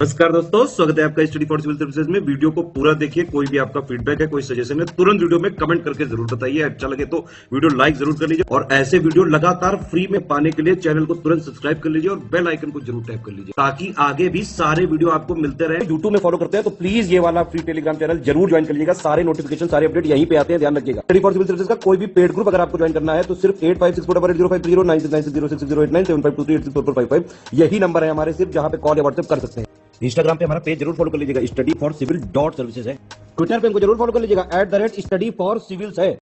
नमस्कार दोस्तों, स्वागत है आपका स्टडी फॉर सिविल सर्विसेज में। वीडियो को पूरा देखिए। कोई भी आपका फीडबैक है, कोई सजेशन है, तुरंत वीडियो में कमेंट करके जरूर बताइए। अच्छा लगे तो वीडियो लाइक जरूर कर लीजिए और ऐसे वीडियो लगातार फ्री में पाने के लिए चैनल को तुरंत सब्सक्राइब कर लीजिए और बेल आइकन को जरूर टैप कर लीजिए ताकि आगे भी सारे वीडियो आपको मिलते रहे। यूट्यूब में फॉलो करते हैं तो प्लीज ये वाला फ्री टेलीग्राम चैनल जरूर ज्वाइन कर लीजिएगा। सारे नोटिफिकेशन, सारे अपडेट यहीं पे आते हैं, ध्यान रखिएगा। स्टडी फॉर सिविल सर्विसेज का कोई भी पेड ग्रुप अगर आपको ज्वाइन करना है तो सिर्फ 8564805309696086089483864455 यही नंबर है हमारे, सिर्फ जहां पे कॉल या व्हाट्सएप कर सकते हैं। इंस्टाग्राम पे हमारा पेज जरूर फॉलो कर लीजिएगा, स्टडी फॉर सिविल .सर्विसेज है। ट्विटर पे हमको जरूर फॉलो कर लीजिएगा, @स्टडी फॉर सिविल्स है।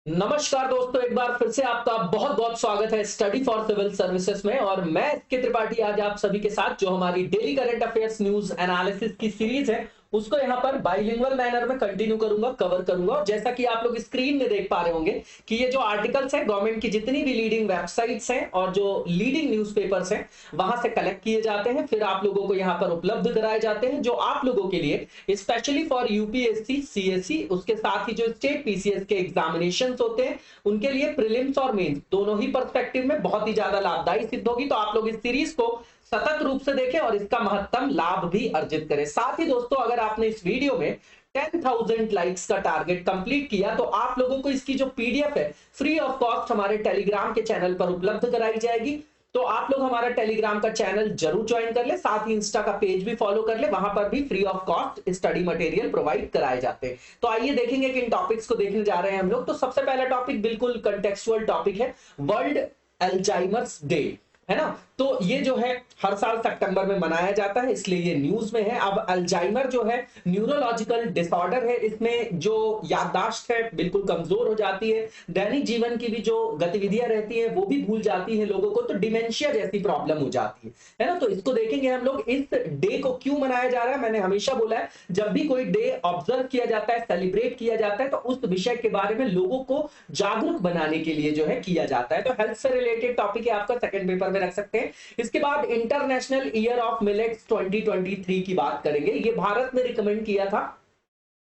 नमस्कार दोस्तों, एक बार फिर से आपका बहुत बहुत स्वागत है स्टडी फॉर सिविल सर्विसेज में। और मैं के त्रिपाठी आज आप सभी के साथ जो हमारी daily current affairs news analysis की सीरीज है उसको यहाँ पर बाइलिंगुअल मैनर में कंटिन्यू करूंगा, कवर करूंगा। और जैसा कि आप लोग स्क्रीन में देख पा रहे होंगे कि ये जो आर्टिकल्स हैं गवर्नमेंट की जितनी भी लीडिंग वेबसाइट्स हैं और जो लीडिंग न्यूज़पेपर्स हैं वहां से कलेक्ट किए जाते हैं, फिर आप लोगों को यहाँ पर उपलब्ध कराए जाते हैं, जो आप लोगों के लिए स्पेशली फॉर यूपीएससी, सीएससी, उसके साथ ही जो स्टेट पीसीएस के एग्जामिनेशन होते हैं उनके लिए प्रीलिम्स और मेंस दोनों ही पर्सपेक्टिव में बहुत ही ज्यादा लाभदायी सिद्ध होगी। तो आप लोग इस सीरीज को सतत रूप से देखें और इसका महत्तम लाभ भी अर्जित करें। साथ ही दोस्तों, अगर आपने इस वीडियो में 10,000 लाइक्स का टारगेट कंप्लीट किया तो आप लोगों को इसकी जो पीडीएफ है फ्री ऑफ कॉस्ट हमारे टेलीग्राम के चैनल पर उपलब्ध कराई जाएगी। तो आप लोग हमारा टेलीग्राम का चैनल जरूर ज्वाइन कर ले, साथ ही इंस्टा का पेज भी फॉलो कर ले, वहां पर भी free of cost study material provide कराए जाते हैं। तो आइए देखेंगे कि इन टॉपिक्स को देखने जा रहे हैं हम लोग। तो सबसे पहला टॉपिक बिल्कुल कंटेक्चुअल टॉपिक है, वर्ल्ड अल्जाइमर्स डे, है ना। तो ये जो है हर साल सितंबर में मनाया जाता है, इसलिए ये न्यूज में है। अब अल्जाइमर जो है न्यूरोलॉजिकल डिसऑर्डर है, इसमें जो याददाश्त है बिल्कुल कमजोर हो जाती है, दैनिक जीवन की भी जो गतिविधियां रहती हैं वो भी भूल जाती है लोगों को, तो डिमेंशिया जैसी प्रॉब्लम हो जाती है ना। तो इसको देखेंगे हम लोग। इस डे को क्यों मनाया जा रहा है, मैंने हमेशा बोला है जब भी कोई डे ऑब्जर्व किया जाता है, सेलिब्रेट किया जाता है, तो उस विषय के बारे में लोगों को जागरूक बनाने के लिए जो है किया जाता है। तो हेल्थ से रिलेटेड टॉपिक है, आपका सेकंड पेपर में रख सकते हैं। इसके बाद इंटरनेशनल ईयर ऑफ मिलेट्स 2023 की बात करेंगे। ये भारत में रिकमेंड किया था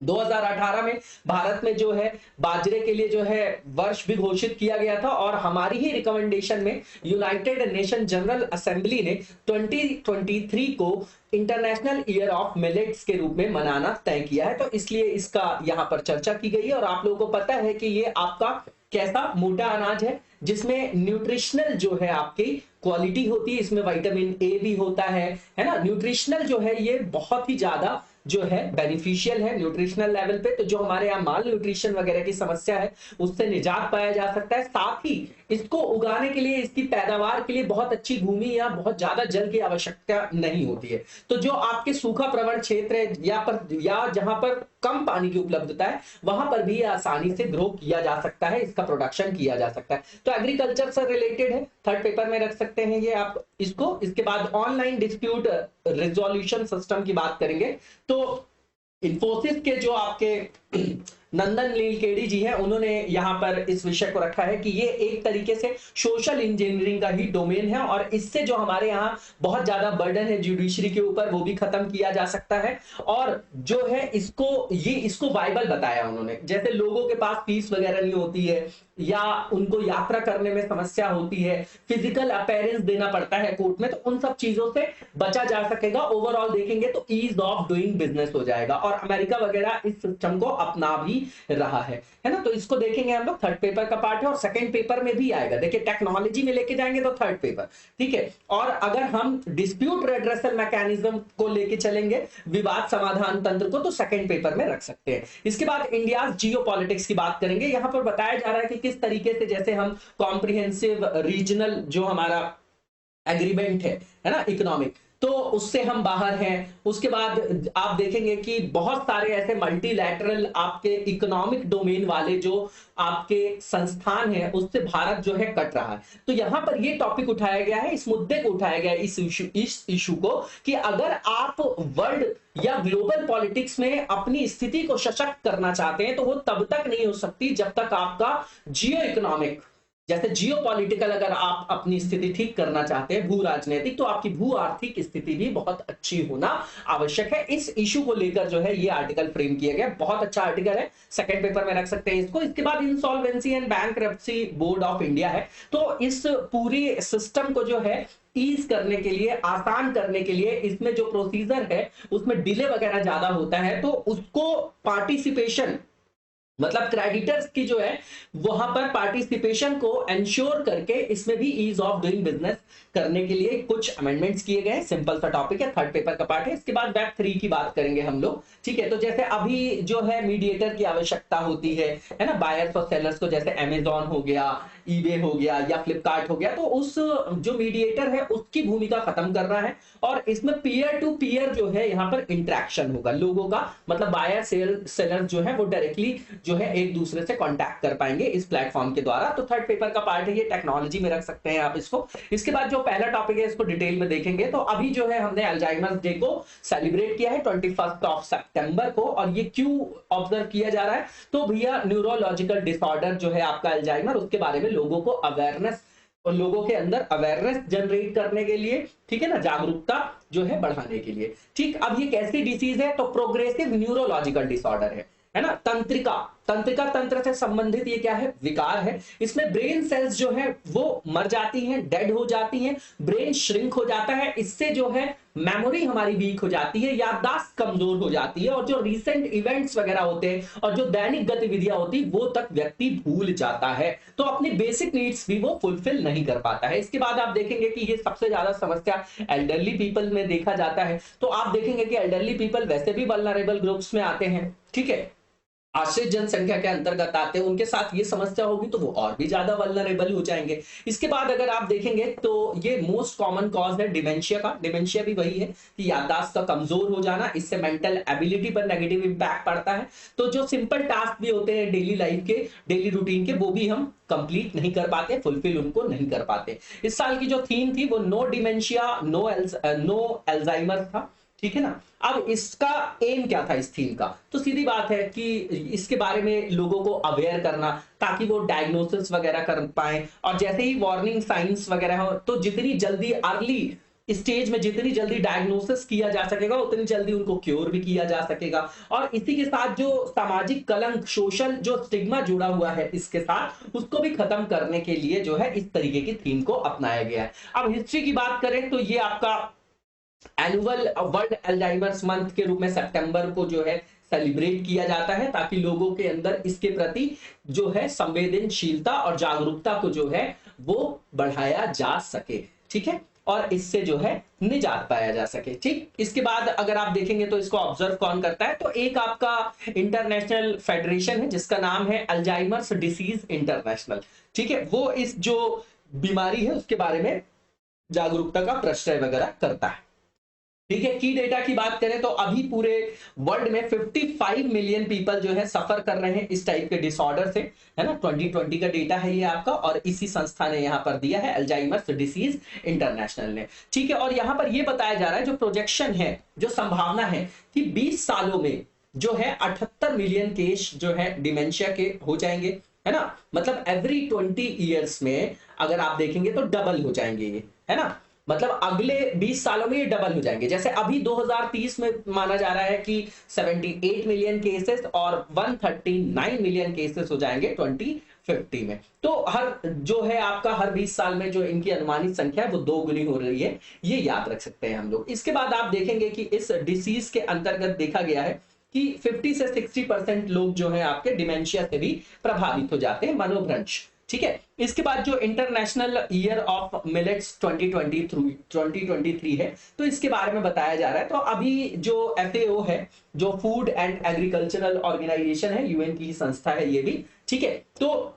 2018 में, भारत में जो है बाजरे के लिए जो है वर्ष भी घोषित किया गया था और हमारी ही रिकमेंडेशन में यूनाइटेड नेशन जनरल असेंबली ने 2023 को इंटरनेशनल ईयर ऑफ मिलेट्स के रूप में मनाना तय किया है। तो इसलिए इसका यहां पर चर्चा की गई है। और आप लोगों को पता है कि ये आपका कैसा मोटा अनाज है जिसमें न्यूट्रिशनल जो है आपकी क्वालिटी होती है, इसमें विटामिन ए भी होता है ना। न्यूट्रिशनल जो है ये बहुत ही ज्यादा जो है बेनिफिशियल है न्यूट्रिशनल लेवल पे। तो जो हमारे यहाँ माल न्यूट्रिशन वगैरह की समस्या है उससे निजात पाया जा सकता है। साथ ही इसको उगाने के लिए, इसकी पैदावार के लिए बहुत अच्छी भूमि या बहुत ज्यादा जल की आवश्यकता नहीं होती है। तो जो आपके सूखा प्रवण क्षेत्र है या जहां पर कम पानी की उपलब्धता है वहां पर भी आसानी से ग्रो किया जा सकता है, इसका प्रोडक्शन किया जा सकता है। तो एग्रीकल्चर से रिलेटेड है, थर्ड पेपर में रख सकते हैं ये आप इसको। इसके बाद ऑनलाइन डिस्प्यूट रिजोल्यूशन सिस्टम की बात करेंगे। तो इंफोसिस के जो आपके नंदन नीलकेड़ी जी हैं उन्होंने यहां पर इस विषय को रखा है कि ये एक तरीके से सोशल इंजीनियरिंग का ही डोमेन है और इससे जो हमारे यहां बहुत ज्यादा बर्डन है जुडिशरी के ऊपर वो भी खत्म किया जा सकता है। और जो है इसको वाइबल बताया उन्होंने, जैसे लोगों के पास फीस वगैरह नहीं होती है या उनको यात्रा करने में समस्या होती है, फिजिकल अपीयरेंस देना पड़ता है कोर्ट में, तो उन सब चीजों से बचा जा सकेगा। ओवरऑल देखेंगे तो ईज ऑफ डूइंग बिजनेस हो जाएगा और अमेरिका वगैरह इस सिस्टम को अपना भी रहा है ना। तो इसको देखेंगे हम लोग, थर्ड पेपर का पार्ट है और सेकंड पेपर में भी आएगा। देखिए टेक्नोलॉजी में लेके जाएंगे तो थर्ड पेपर, ठीक है। और अगर हम डिस्प्यूट रेड्रेसल मैकेनिज्म को लेके चलेंगे, विवाद समाधान तंत्र को, तो सेकंड पेपर में रख सकते हैं। इसके बाद इंडिया जियोपॉलिटिक्स की बात करेंगे। यहां पर बताया जा रहा है कि किस तरीके से जैसे हम कॉम्प्रिहेंसिव रीजनल जो हमारा एग्रीमेंट है ना इकोनॉमिक, तो उससे हम बाहर हैं। उसके बाद आप देखेंगे कि बहुत सारे ऐसे मल्टीलैटरल आपके इकोनॉमिक डोमेन वाले जो आपके संस्थान हैं उससे भारत जो है कट रहा है। तो यहां पर ये टॉपिक उठाया गया है, इस मुद्दे को उठाया गया है, इस इशू को, कि अगर आप वर्ल्ड या ग्लोबल पॉलिटिक्स में अपनी स्थिति को सशक्त करना चाहते हैं तो वो तब तक नहीं हो सकती जब तक आपका जियो इकोनॉमिक, जैसे जियो पॉलिटिकल, अगर आप अपनी स्थिति ठीक करना चाहते हैं भू राजनीतिक, तो आपकी भू आर्थिक स्थिति भी बहुत अच्छी होना आवश्यक है। इस इशू को लेकर जो है ये आर्टिकल फ्रेम किया गया, बहुत अच्छा आर्टिकल है, सेकंड पेपर में रख सकते हैं इसको। इसके बाद insolvency and bankruptcy board of India है। तो इस पूरी सिस्टम को जो है ईज करने के लिए, आसान करने के लिए, इसमें जो प्रोसीजर है उसमें डिले वगैरह ज्यादा होता है, तो उसको पार्टिसिपेशन मतलब क्रेडिटर्स की जो है वहां पर पार्टिसिपेशन को एंश्योर करके इसमें भी ईज ऑफ डूइंग बिजनेस करने के लिए कुछ अमेंडमेंट्स किए गए। सिंपल सा टॉपिक है, थर्ड पेपर का पार्ट है। इसके बाद वेब 3 की बात करेंगे हम लोग, ठीक है। तो जैसे अभी जो है मीडिएटर की आवश्यकता होती है ना, बायर्स और सेलर्स को, जैसे अमेजॉन हो गया, ईबे हो गया या फ्लिपकार्ट हो गया, तो उस जो मीडिएटर है उसकी भूमिका खत्म कर रहा है और इसमें पीयर टू पीयर जो है यहाँ पर इंटरेक्शन होगा लोगों का, मतलब बायर सेलर जो है वो डायरेक्टली जो है एक दूसरे से कांटेक्ट कर पाएंगे इस प्लेटफॉर्म के द्वारा। तो थर्ड पेपर का पार्ट है ये, टेक्नोलॉजी में रख सकते हैं आप इसको। इसके बाद जो पहला टॉपिक है इसको डिटेल में देखेंगे। तो अभी जो है हमने अल्जाइमर्स डे को सेलिब्रेट किया है 21 सितंबर को, और ये क्यों ऑब्जर्व किया जा रहा है? तो भैया न्यूरोलॉजिकल डिसऑर्डर जो है आपका अल्जाइमर, उसके बारे में लोगों को अवेयरनेस और लोगों के अंदर अवेयरनेस जनरेट करने के लिए, ठीक है ना, जागरूकता जो है बढ़ाने के लिए। ठीक, अब ये कैसी डिसीज है? तो प्रोग्रेसिव न्यूरोलॉजिकल डिसऑर्डर है ना। तंत्रिका तंत्र से संबंधित ये क्या है? विकार है। इसमें ब्रेन सेल्स जो है वो मर जाती हैं, डेड हो जाती हैं, ब्रेन श्रिंक हो जाता है, इससे जो है मेमोरी हमारी वीक हो जाती है, याददाश्त कमजोर हो जाती है, और जो रीसेंट इवेंट्स वगैरह होते हैं और जो दैनिक गतिविधियां होती वो तक व्यक्ति भूल जाता है, तो अपनी बेसिक नीड्स भी वो फुलफिल नहीं कर पाता है। इसके बाद आप देखेंगे कि ये सबसे ज्यादा समस्या एल्डरली पीपल में देखा जाता है। तो आप देखेंगे कि एल्डरली पीपल वैसे भी वल्नरेबल ग्रुप्स में आते हैं, ठीक है, आश्रित जनसंख्या के अंतर्गत आते हैं, उनके साथ ये समस्या होगी तो वो और भी ज्यादा वल्नरेबल हो जाएंगे। इसके बाद अगर आप देखेंगे तो ये मोस्ट कॉमन कॉज है डिमेंशिया का। डिमेंशिया भी वही है कि याददाश्त का कमजोर हो जाना, इससे मेंटल एबिलिटी पर नेगेटिव इंपैक्ट पड़ता है। तो जो सिंपल टास्क भी होते हैं डेली लाइफ के, डेली रूटीन के, वो भी हम कंप्लीट नहीं कर पाते, फुलफिल उनको नहीं कर पाते। इस साल की जो थीम थी वो नो डिमेंशिया नो अल्जाइमर था, ठीक है ना। अब इसका एम क्या था इस थीम का? तो सीधी बात है कि इसके बारे में लोगों को अवेयर करना, ताकि वो डायग्नोसिस वगैरह कर पाए, और जैसे ही वार्निंग साइंस वगैरह हो तो जितनी जल्दी अर्ली स्टेज में जितनी जल्दी डायग्नोसिस किया जा सकेगा उतनी जल्दी उनको क्योर भी किया जा सकेगा। और इसी के साथ जो सामाजिक कलंक, सोशल जो स्टिग्मा जुड़ा हुआ है इसके साथ, उसको भी खत्म करने के लिए जो है इस तरीके की थीम को अपनाया गया है। अब हिस्ट्री की बात करें तो ये आपका एनुअल वर्ल्ड अल्जाइमर्स मंथ के रूप में सितंबर को जो है सेलिब्रेट किया जाता है, ताकि लोगों के अंदर इसके प्रति जो है संवेदनशीलता और जागरूकता को जो है वो बढ़ाया जा सके, ठीक है, और इससे जो है निजात पाया जा सके। ठीक, इसके बाद अगर आप देखेंगे तो इसको ऑब्जर्व कौन करता है? तो एक आपका इंटरनेशनल फेडरेशन है जिसका नाम है अल्जाइमर्स डिसीज इंटरनेशनल, ठीक है, वो इस जो बीमारी है उसके बारे में जागरूकता का प्रश्रय वगैरह करता है, ठीक है। की डेटा की बात करें तो अभी पूरे वर्ल्ड में 55 मिलियन पीपल जो है सफर कर रहे हैं इस टाइप के डिसऑर्डर से, है ना। 2020 का डेटा है ये आपका, और इसी संस्था ने यहाँ पर दिया है, अल्जाइमर्स डिसीज इंटरनेशनल ने, ठीक है। और यहाँ पर ये बताया जा रहा है, जो प्रोजेक्शन है, जो संभावना है कि 20 सालों में जो है 78 मिलियन केस जो है डिमेंशिया के हो जाएंगे, है ना। मतलब एवरी 20 ईयर्स में अगर आप देखेंगे तो डबल हो जाएंगे ये, है ना। मतलब अगले 20 सालों में ये डबल हो जाएंगे। जैसे अभी 2030 में माना जा रहा है कि 78 मिलियन केसेस और 139 मिलियन केसेस हो जाएंगे 2050 में। तो हर जो है आपका हर 20 साल में जो इनकी अनुमानित संख्या है वो 2 गुनी हो रही है, ये याद रख सकते हैं हम लोग। इसके बाद आप देखेंगे कि इस डिसीज के अंतर्गत देखा गया है कि 50 से 60% लोग जो है आपके डिमेंशिया से भी प्रभावित हो जाते हैं, मनोभ्रंश, ठीक है। इसके बाद जो इंटरनेशनल ईयर ऑफ मिलेट्स 2023 है, तो इसके बारे में बताया जा रहा है। तो अभी जो FAO है, जो फूड एंड एग्रीकल्चरल ऑर्गेनाइजेशन है, UN की संस्था है ये भी, ठीक है, तो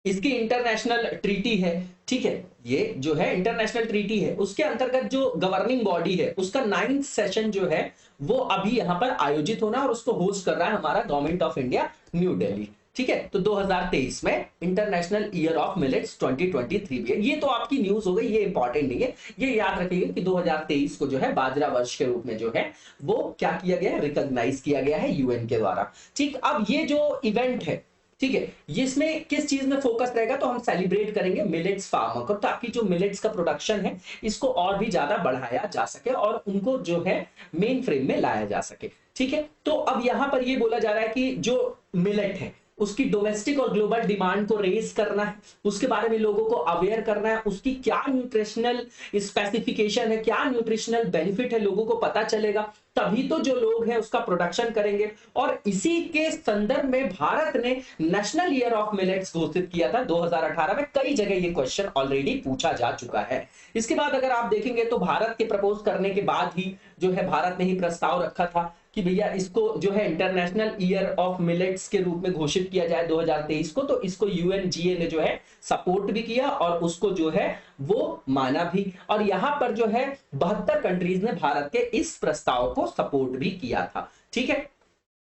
इसकी इंटरनेशनल ट्रीटी है, ठीक है, ये जो है इंटरनेशनल ट्रीटी है, उसके अंतर्गत जो गवर्निंग बॉडी है उसका 9th सेशन जो है वो अभी यहाँ पर आयोजित होना, और उसको होस्ट कर रहा है हमारा government of India, new Delhi, ठीक है। तो 2023 में इंटरनेशनल ईयर ऑफ मिलेट्स 2023 भी है। ये तो आपकी न्यूज हो गई, ये इंपॉर्टेंट नहीं है, ये याद रखिएगा कि 2023 को जो है बाजरा वर्ष के रूप में जो है वो क्या किया गया है, रिकॉग्नाइज किया गया है UN के द्वारा, ठीक। अब ये जो इवेंट है, ठीक है, इसमें किस चीज में फोकस रहेगा? तो हम सेलिब्रेट करेंगे मिलेट्स फार्मर को, ताकि जो मिलेट्स का प्रोडक्शन है इसको और भी ज्यादा बढ़ाया जा सके और उनको जो है मेन फ्रेम में लाया जा सके, ठीक है। तो अब यहां पर ये बोला जा रहा है कि जो मिलेट है, उसकी डोमेस्टिक और ग्लोबल डिमांड को रेज करना है, उसके बारे में लोगों को अवेयर करना है, उसकी क्या न्यूट्रिशनल स्पेसिफिकेशन है, क्या न्यूट्रिशनल बेनिफिट है, लोगों को पता चलेगा, तभी तो जो लोग हैं उसका प्रोडक्शन करेंगे। और इसी के संदर्भ में भारत ने नेशनल ईयर ऑफ मिलेट्स घोषित किया था 2018 में। कई जगह ये क्वेश्चन ऑलरेडी पूछा जा चुका है। इसके बाद अगर आप देखेंगे तो भारत के प्रपोज करने के बाद ही जो है भारत ने ही प्रस्ताव रखा था कि भैया इसको जो है इंटरनेशनल ईयर ऑफ मिलेट्स के रूप में घोषित किया जाए 2023 को। तो इसको यूएनजीए ने जो है सपोर्ट भी किया और उसको जो है वो माना भी। और यहां पर जो है 72 कंट्रीज ने भारत के इस प्रस्ताव को सपोर्ट भी किया था। ठीक है,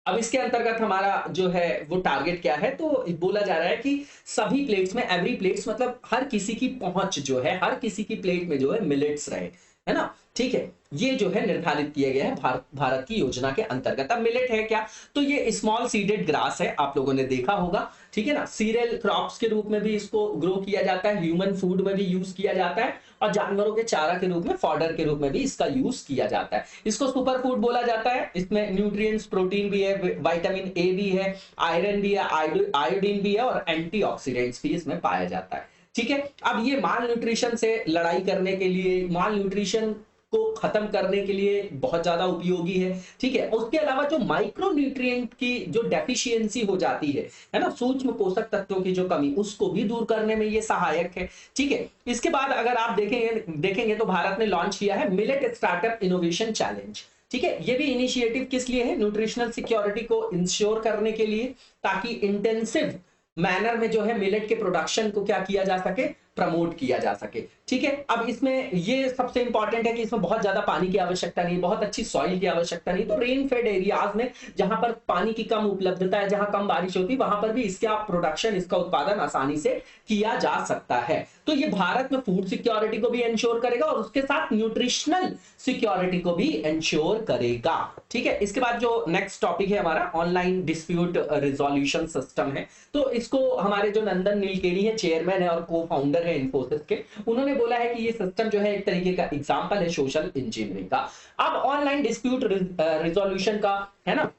अब इसके अंतर्गत हमारा जो है वो टारगेट क्या है, तो बोला जा रहा है कि सभी प्लेट्स में, एवरी प्लेट्स मतलब हर किसी की पहुंच जो है, हर किसी की प्लेट में जो है मिलेट्स रहे, है ना। ठीक है, ये जो है निर्धारित किया गया है भारत की योजना के अंतर्गत। अब मिलेट है क्या, तो ये स्मॉल सीडेड ग्रास है, आप लोगों ने देखा होगा, ठीक है ना। सीरियल क्रॉप्स के रूप में भी इसको ग्रो किया जाता है, ह्यूमन फूड में भी यूज किया जाता है और जानवरों के चारा के रूप में, फॉडर के रूप में भी इसका यूज किया जाता है। इसको सुपर फूड बोला जाता है। इसमें न्यूट्रिएंट्स, प्रोटीन भी है, विटामिन ए भी है, आयरन भी है, आयोडीन भी है और एंटीऑक्सीडेंट्स भी इसमें पाया जाता है। ठीक है, अब ये माल न्यूट्रिशन से लड़ाई करने के लिए, माल न्यूट्रिशन को खत्म करने के लिए बहुत ज्यादा उपयोगी है। ठीक है, उसके अलावा जो माइक्रो न्यूट्रिएंट की जो डेफिशिएंसी हो जाती है ना, सूक्ष्म पोषक तत्वों की जो कमी, उसको भी दूर करने में ये सहायक है। ठीक है, इसके बाद अगर आप देखेंगे तो भारत ने लॉन्च किया है मिलेट स्टार्टअप इनोवेशन चैलेंज। ठीक है, ये भी इनिशिएटिव किस लिए है, न्यूट्रिशनल सिक्योरिटी को इंश्योर करने के लिए, ताकि इंटेंसिव मैनर में जो है मिलेट के प्रोडक्शन को क्या किया जा सके, प्रमोट किया जा सके। ठीक है, अब इसमें ये सबसे इंपॉर्टेंट है कि इसमें बहुत ज्यादा पानी की आवश्यकता नहीं, बहुत अच्छी सॉइल की आवश्यकता नहीं। तो रेन फेड एरियाज में जहां पर पानी की कम उपलब्धता है, जहां कम बारिश होती है, वहां पर भी इसका प्रोडक्शन, इसका उत्पादन आसानी से किया जा सकता है। तो ये भारत में फूड सिक्योरिटी को भी इंश्योर करेगा और उसके साथ न्यूट्रिशनल सिक्योरिटी को भी इंश्योर करेगा। ठीक है, इसके बाद जो नेक्स्ट टॉपिक है हमारा ऑनलाइन डिस्प्यूट रिजोल्यूशन सिस्टम है। तो इसको हमारे जो नंदन नीलकेणी है, चेयरमैन है और को फाउंडर है इन्फोसिस के, उन्होंने बोला है कि ये सिस्टम जो है एक तरीके का एग्जांपल है सोशल इंजीनियरिंग का। अब ऑनलाइन डिस्प्यूट रिजोल्यूशन का, है ना,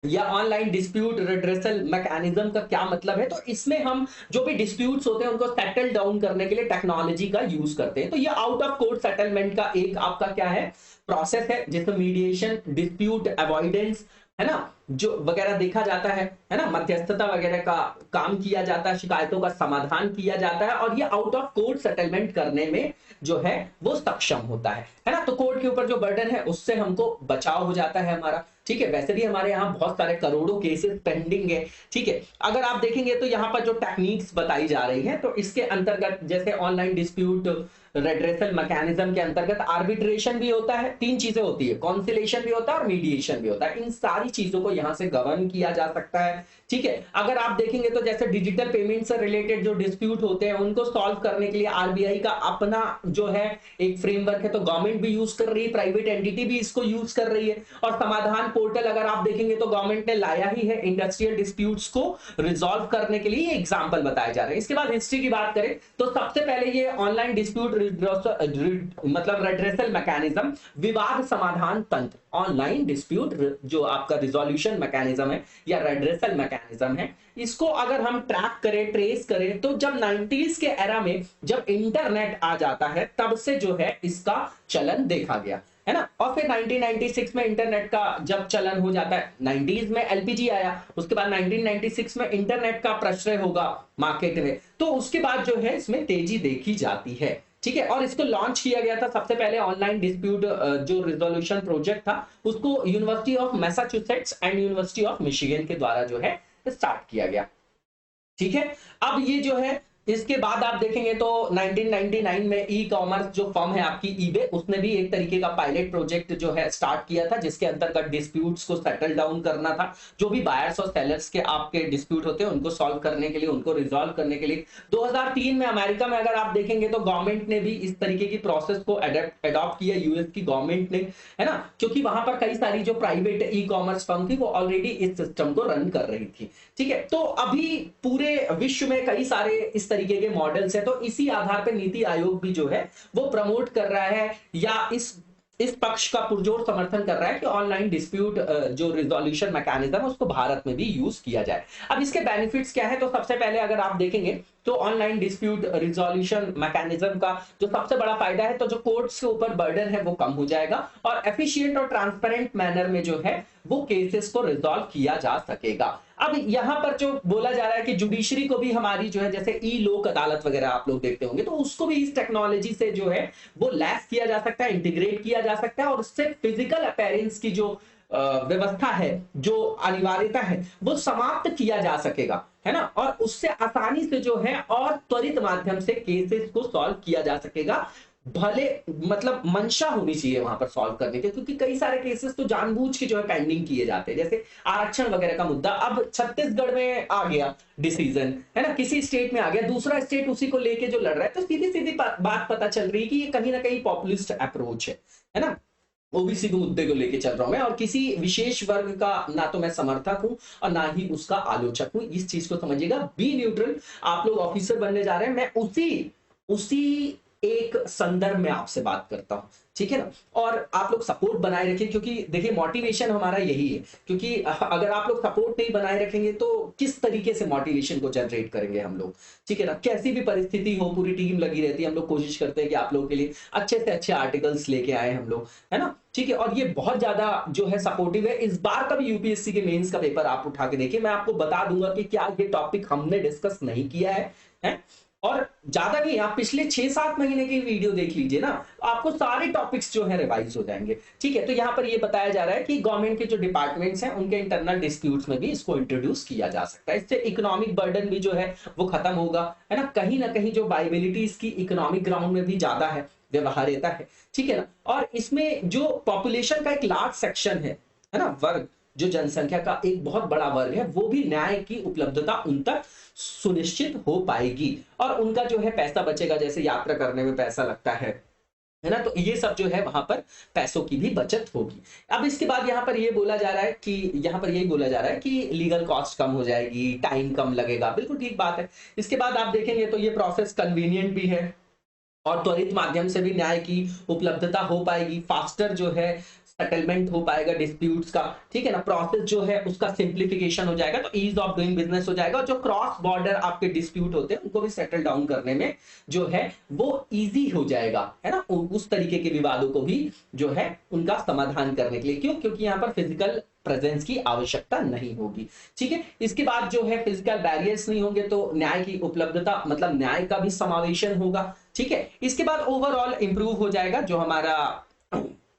या ऑनलाइन डिस्प्यूट रिड्रेसल मैकेनिज्म का क्या मतलब है, तो इसमें हम जो भी डिस्प्यूट्स होते हैं उनको सेटल डाउन करने के लिए टेक्नोलॉजी का यूज करते हैं। तो ये आउट ऑफ कोर्ट सेटलमेंट का एक आपका क्या है, प्रोसेस है, जिसमें मीडिएशन, डिस्प्यूट अवॉइडेंस, है ना, जो वगैरह देखा जाता है ना, मध्यस्थता वगैरह का काम किया जाता है, शिकायतों का समाधान किया जाता है और ये आउट ऑफ कोर्ट सेटलमेंट करने में जो है वो सक्षम होता है ना। तो कोर्ट के ऊपर जो बर्डन है उससे हमको बचाव हो जाता है हमारा। ठीक है, वैसे भी हमारे यहाँ बहुत सारे करोड़ों केसेस पेंडिंग है। ठीक है, अगर आप देखेंगे तो यहाँ पर जो टेक्निक्स बताई जा रही है, तो इसके अंतर्गत जैसे ऑनलाइन डिस्प्यूट रेड्रेसल मैकेनिज्म के अंतर्गत आर्बिट्रेशन भी होता है, तीन चीजें होती है, कॉन्सिलेशन भी होता है और मीडिएशन भी होता है। इन सारी चीजों को यहाँ से गवर्न किया जा सकता है। ठीक है, अगर आप देखेंगे तो जैसे डिजिटल पेमेंट से रिलेटेड जो डिस्प्यूट होते हैं उनको सॉल्व करने के लिए आरबीआई का अपना जो है एक फ्रेमवर्क है, तो गवर्नमेंट भी यूज कर रही है, प्राइवेट एंटिटी भी इसको यूज कर रही है। और समाधान पोर्टल अगर आप देखेंगे तो गवर्नमेंट ने लाया ही है इंडस्ट्रियल डिस्प्यूट्स को रिजॉल्व करने के लिए, एग्जाम्पल बताए जा रहे हैं। इसके बाद हिस्ट्री की बात करें तो सबसे पहले ये ऑनलाइन डिस्प्यूट मतलब रेड्रेसल मैकेनिज्म, विवाद समाधान तंत्र, ऑनलाइन डिस्प्यूट जो आपका रिजोल्यूशन मैकेनिज्म है या रेड्रेसल मैकेनिज्म है, इसको अगर हम ट्रैक करें, ट्रेस करें, तो जब 90s के एरा में जब इंटरनेट आ जाता है तब से जो है इसका चलन देखा गया, है ना। और फिर 1996 में इंटरनेट का जब चलन हो जाता है, 90s में एलपीजी आया, उसके बाद 1996 में इंटरनेट का प्रश्रय होगा मार्केट में, तो उसके बाद जो है इसमें तेजी देखी जाती है। ठीक है, और इसको लॉन्च किया गया था सबसे पहले ऑनलाइन डिस्प्यूट जो रिजोल्यूशन प्रोजेक्ट था उसको university of Massachusetts and university of Michigan के द्वारा जो है स्टार्ट किया गया। ठीक है, अब ये जो है इसके बाद आप देखेंगे तो 1999 में ई कॉमर्स जो फर्म है आपकी ईबे, उसने भी एक तरीके का पायलट प्रोजेक्ट जो है स्टार्ट किया था, जिसके अंतर्गत डिस्प्यूट्स को सेटल डाउन करना था। जो भी बायर्स और सेलर्स के आपके डिस्प्यूट होते हैं उनको सॉल्व करने के लिए, उनको रिजॉल्व करने के लिए 2003 में अमेरिका में अगर आप देखेंगे तो गवर्नमेंट ने भी इस तरीके की प्रोसेस को अडॉप्ट किया, यूएस की गवर्नमेंट ने, है ना, क्योंकि वहां पर कई सारी जो प्राइवेट ई कॉमर्स फर्म थी वो ऑलरेडी इस सिस्टम को रन कर रही थी। ठीक है, तो अभी पूरे विश्व में कई सारे इस तरीके के मॉडल्स है, तो इसी आधार पर नीति आयोग भी जो है वो प्रमोट कर रहा है या इस इस पक्ष का पुरजोर समर्थन कर रहा है कि ऑनलाइन डिस्प्यूट जो रिजोल्यूशन मैकेनिज्म है उसको भारत में भी यूज किया जाए। अब इसके बेनिफिट्स क्या है, तो सबसे पहले अगर आप देखेंगे तो ऑनलाइन डिस्प्यूट रिजोल्यूशन मैकेनिज्म का जो सबसे बड़ा फायदा है, तो जो कोर्ट्स के ऊपर बर्डन है वो कम हो जाएगा और एफिशिएंट और ट्रांसपेरेंट मैनर में जो है वो केसेस को रिजॉल्व किया जा सकेगा। अब यहां पर जो बोला जा रहा है कि जुडिशरी को भी हमारी जो है जैसे ई लोक अदालत वगैरह आप लोग देखते होंगे, तो उसको भी इस टेक्नोलॉजी से जो है वो लैस किया जा सकता है, इंटीग्रेट किया जा सकता है और उससे फिजिकल अपीयरेंस की जो व्यवस्था है, जो अनिवार्यता है, वो समाप्त किया जा सकेगा, है ना, और उससे आसानी से जो है और त्वरित माध्यम से केसेस को सॉल्व किया जा सकेगा। भले मतलब मंशा होनी चाहिए वहां पर सॉल्व करने के, क्योंकि कई सारे केसेस तो जानबूझ के जो है पेंडिंग किए जाते हैं, जैसे आरक्षण वगैरह का मुद्दा अब छत्तीसगढ़ में आ गया डिसीजन, है ना, किसी स्टेट में आ गया, दूसरा स्टेट उसी को लेके जो लड़ रहा है, तो सीधी सीधी बात पता चल रही है कि ये कहीं ना कहीं पॉपुलिस्ट अप्रोच है ना, ओबीसी के मुद्दे को लेके चल रहा हूं मैं, और किसी विशेष वर्ग का ना तो मैं समर्थक हूं और ना ही उसका आलोचक हूं, इस चीज को समझिएगा, बी न्यूट्रल। आप लोग ऑफिसर बनने जा रहे हैं, मैं उसी एक संदर्भ में आपसे बात करता हूं, ठीक है ना, और आप लोग सपोर्ट बनाए रखें, क्योंकि देखिए मोटिवेशन हमारा यही है, क्योंकि अगर आप लोग सपोर्ट नहीं बनाए रखेंगे तो किस तरीके से मोटिवेशन को जनरेट करेंगे हम लोग, ठीक है ना, कैसी भी परिस्थिति हो पूरी टीम लगी रहती है, हम लोग कोशिश करते हैं कि आप लोगों के लिए अच्छे से अच्छे आर्टिकल्स लेके आए हम लोग, है ना, ठीक है, और ये बहुत ज्यादा जो है सपोर्टिव है। इस बार का भी यूपीएससी के मेंस का पेपर आप उठा के देखिए, मैं आपको बता दूंगा कि क्या ये टॉपिक हमने डिस्कस नहीं किया है? और ज्यादा नहीं, आप पिछले 6-7 महीने की वीडियो देख लीजिए ना, आपको सारे टॉपिक्स जो है रिवाइज हो जाएंगे, ठीक है। तो यहाँ पर ये बताया जा रहा है कि गवर्नमेंट के जो डिपार्टमेंट्स हैं उनके इंटरनल डिस्प्यूट्स में भी इसको इंट्रोड्यूस किया जा सकता है, इससे इकोनॉमिक बर्डन भी जो है वो खत्म होगा, है ना, कहीं जो वायबिलिटी इसकी इकोनॉमिक ग्राउंड में भी ज्यादा है, व्यवहार्यता है, ठीक है ना, और इसमें जो पॉपुलेशन का एक लार्ज सेक्शन है ना, वर्ग, जो जनसंख्या का एक बहुत बड़ा वर्ग है, वो भी न्याय की उपलब्धता उन तक सुनिश्चित हो पाएगी और उनका जो है पैसा बचेगा, जैसे यात्रा करने में पैसा लगता है ना, तो ये सब जो है वहां पर पैसों की भी बचत होगी। अब इसके बाद यहाँ पर ये बोला जा रहा है कि यहाँ पर यही बोला जा रहा है कि लीगल कॉस्ट कम हो जाएगी, टाइम कम लगेगा, बिल्कुल ठीक बात है। इसके बाद आप देखेंगे तो ये प्रोसेस कन्वीनियंट भी है और त्वरित माध्यम से भी न्याय की उपलब्धता हो पाएगी, फास्टर जो है सेटलमेंट हो पाएगा डिस्प्यूट्स का, ठीक है ना, प्रोसेस जो है उसका सिंप्लीफिकेशन हो जाएगा, तो ईज ऑफ डूइंग बिजनेस हो जाएगा, और जो क्रॉस बॉर्डर आपके डिस्प्यूट होते हैं उनको भी सेटल डाउन करने में जो है वो इजी हो जाएगा, है ना, उस तरीके के विवादों को भी जो है उनका समाधान करने के लिए, क्यों, क्योंकि यहाँ पर फिजिकल प्रेजेंस की आवश्यकता नहीं होगी, ठीक है। इसके बाद जो है फिजिकल बैरियर्स नहीं होंगे तो न्याय की उपलब्धता मतलब न्याय का भी समावेशन होगा, ठीक है। इसके बाद ओवरऑल इंप्रूव हो जाएगा जो हमारा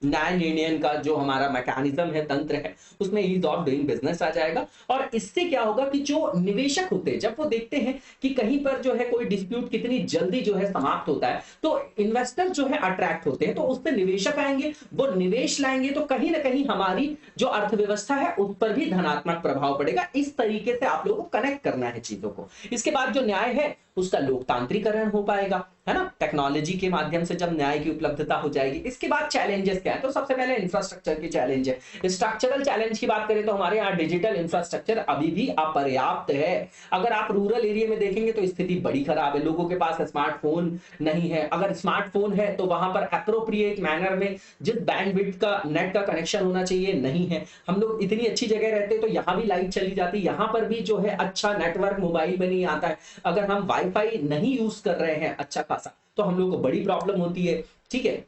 न्याय निर्णय का जो हमारा मैकेनिज्म है, तंत्र है, उसमें ईज ऑफ डूइंग बिजनेस आ जाएगा, और इससे क्या होगा कि जो निवेशक होते हैं जब वो देखते हैं कि कहीं पर जो है कोई डिस्प्यूट कितनी जल्दी जो है समाप्त होता है, तो इन्वेस्टर जो है अट्रैक्ट होते हैं, तो उस पर निवेशक आएंगे, वो निवेश लाएंगे, तो कहीं ना कहीं हमारी जो अर्थव्यवस्था है उस पर भी धनात्मक प्रभाव पड़ेगा। इस तरीके से आप लोगों को कनेक्ट करना है चीजों को। इसके बाद जो न्याय है उसका लोकतांत्रिकरण हो पाएगा, है ना, टेक्नोलॉजी के माध्यम से जब न्याय की उपलब्धता हो जाएगी। इसके बाद चैलेंजेस क्या है, तो सबसे पहले इंफ्रास्ट्रक्चर की चैलेंज है। स्ट्रक्चरल चैलेंज की बात करें तो हमारे यहाँ डिजिटल इंफ्रास्ट्रक्चर अभी भी अपर्याप्त है। अगर आप रूरल एरिया में देखेंगे तो स्थिति बड़ी खराब है, लोगों के पास स्मार्टफोन नहीं है, अगर स्मार्टफोन है तो वहां पर एप्रोप्रिएट मैनर में जिस बैंडविड्थ का नेट का कनेक्शन होना चाहिए नहीं है। हम लोग इतनी अच्छी जगह रहते हैं तो यहाँ भी लाइट चली जाती है, यहाँ पर भी जो है अच्छा नेटवर्क मोबाइल में नहीं आता है, अगर हम वाईफाई नहीं यूज कर रहे हैं अच्छा खासा तो हम लोग को बड़ी प्रॉब्लम होती है, ठीक है।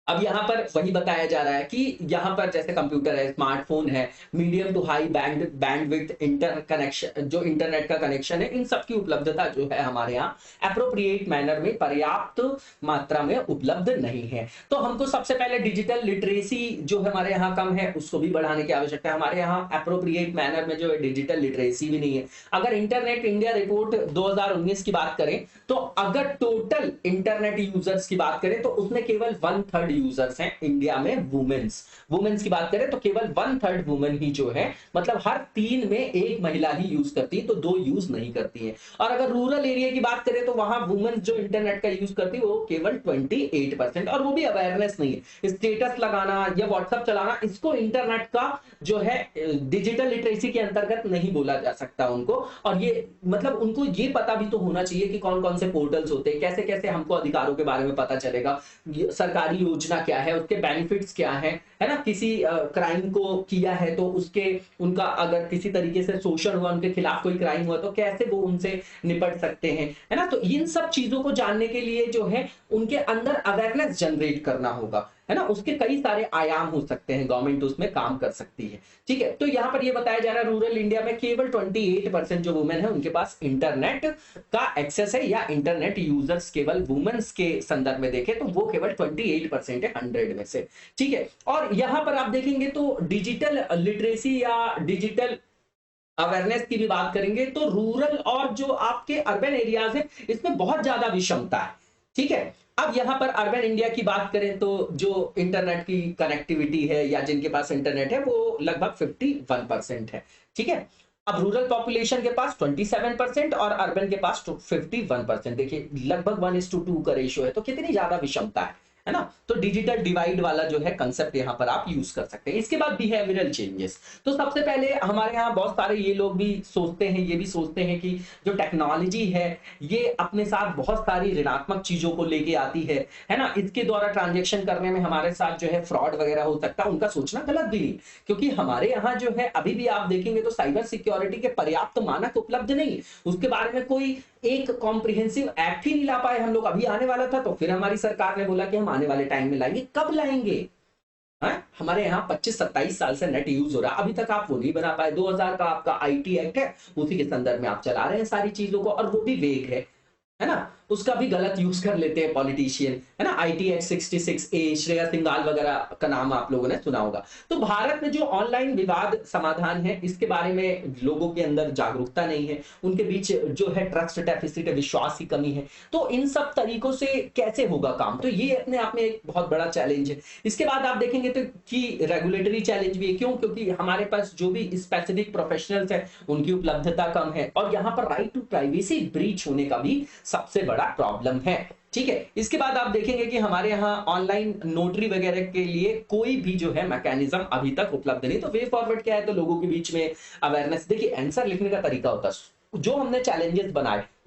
अब यहाँ पर वही बताया जा रहा है कि यहाँ पर जैसे कंप्यूटर है, स्मार्टफोन है, medium to high bandwidth inter connection, जो इंटरनेट का कनेक्शन है, इन सब की उपलब्धता जो है हमारे यहाँ एप्रोप्रिएट मैनर में पर्याप्त मात्रा में उपलब्ध नहीं है। तो हमको सबसे पहले डिजिटल लिटरेसी जो हमारे यहाँ कम है उसको भी बढ़ाने की आवश्यकता है। हमारे यहाँ एप्रोप्रिएट मैनर में जो है डिजिटल लिटरेसी भी नहीं है। अगर इंटरनेट इंडिया रिपोर्ट 2019 की बात करें तो अगर टोटल इंटरनेट यूजर्स की बात करें तो उसमें केवल 1/3 यूजर्स हैं इंडिया में वुमेन्स की बात करें तो केवल 1/3 वुमेन ही जो है, मतलब हर 3 में 1 महिला ही यूज करती है, तो 2 यूज नहीं करती है। और अगर रूरल एरिया की बात करें तो वहां वुमेन जो इंटरनेट का यूज करती है वो केवल 28%, और वो भी अवेयरनेस नहीं है। स्टेटस लगाना या व्हाट्सएप चलाना इसको इंटरनेट का जो है डिजिटल लिटरेसी के अंतर्गत नहीं बोला जा सकता उनको। और ये मतलब उनको ये पता भी तो होना चाहिए कि कौन कौन से पोर्टल्स होते हैं, कैसे कैसे हमको अधिकारों के बारे में पता चलेगा, सरकारी योजना योजना क्या है, उसके बेनिफिट्स क्या है ना, किसी क्राइम को किया है तो उसके उनका अगर किसी तरीके से शोषण हुआ, उनके खिलाफ कोई क्राइम हुआ तो कैसे वो उनसे निपट सकते हैं, है ना। तो इन सब चीजों को जानने के लिए जो है उनके अंदर अवेयरनेस जनरेट करना होगा, है ना। उसके कई सारे आयाम हो सकते हैं, गवर्नमेंट उसमें काम कर सकती है, ठीक है। तो यहाँ पर ये बताया जा रहा है रूरल इंडिया में केवल 28% जो वुमेन है उनके पास इंटरनेट का एक्सेस है, या इंटरनेट यूजर्स केवल वुमेन्स के संदर्भ में देखें तो वो केवल 28% है 100 में से, ठीक है। और यहाँ पर आप देखेंगे तो डिजिटल लिटरेसी या डिजिटल अवेयरनेस की भी बात करेंगे तो रूरल और जो आपके अर्बन एरियाज है इसमें बहुत ज्यादा विषमता है, ठीक है। अब यहाँ पर अर्बन इंडिया की बात करें तो जो इंटरनेट की कनेक्टिविटी है या जिनके पास इंटरनेट है वो लगभग 51% है, ठीक है। अब रूरल पॉपुलेशन के पास 27% और अर्बन के पास 51%। देखिए लगभग 1:2 का रेशियो है, तो कितनी ज्यादा विषमता है ना। तो डिजिटल डिवाइड वाला जो है कंसेप्ट यहाँ पर आप यूज कर सकते हैं। इसके बाद बिहेवियरल चेंजेस, तो सबसे पहले हमारे यहाँ बहुत सारे ये लोग भी सोचते हैं, ये भी सोचते हैं कि जो टेक्नोलॉजी है ये अपने साथ बहुत सारी ऋणात्मक चीजों को लेके आती है ना। इसके द्वारा ट्रांजेक्शन करने में हमारे साथ जो है फ्रॉड वगैरह हो सकता है। उनका सोचना गलत भी नहीं, क्योंकि हमारे यहाँ जो है अभी भी आप देखेंगे तो साइबर सिक्योरिटी के पर्याप्त मानक उपलब्ध नहीं, उसके बारे में कोई एक कॉम्प्रिहेंसिव एक्ट ही नहीं ला पाए हम लोग। अभी आने वाला था तो फिर हमारी सरकार ने बोला कि हम आने वाले टाइम में लाएंगे। कब लाएंगे? हमारे यहाँ 25-27 साल से नेट यूज हो रहा है, अभी तक आप वो नहीं बना पाए। 2000 का आपका IT एक्ट है, उसी के संदर्भ में आप चला रहे हैं सारी चीजों को, और वो भी वेग है ना। उसका भी गलत यूज कर लेते हैं पॉलिटिशियन, है ना। IT act 66A, Shreya Singhal वगैरह का नाम आप लोगों ने सुना होगा। तो भारत में जो ऑनलाइन विवाद समाधान है इसके बारे में लोगों के अंदर जागरूकता नहीं है, उनके बीच जो है ट्रस्ट डेफिसिट है, विश्वास की कमी है। तो इन सब तरीकों से कैसे होगा काम, तो ये अपने आप में एक बहुत बड़ा चैलेंज है। इसके बाद आप देखेंगे तो कि रेगुलेटरी चैलेंज भी है। क्यों? क्योंकि हमारे पास जो भी स्पेसिफिक प्रोफेशनल्स है उनकी उपलब्धता कम है, और यहाँ पर राइट टू प्राइवेसी ब्रीच होने का भी सबसे बड़ा प्रॉब्लम है, ठीक है। इसके बाद आप देखेंगे कि हमारे यहाँ ऑनलाइन नोटरी वगैरह के लिए कोई भी जो है मैकेनिज्म अभी तक उपलब्ध नहीं। तो वे फॉरवर्ड क्या है, तो लोगों के बीच में अवेयरनेस। देखिए आंसर लिखने का तरीका होता है, जो हमने चैलेंजेस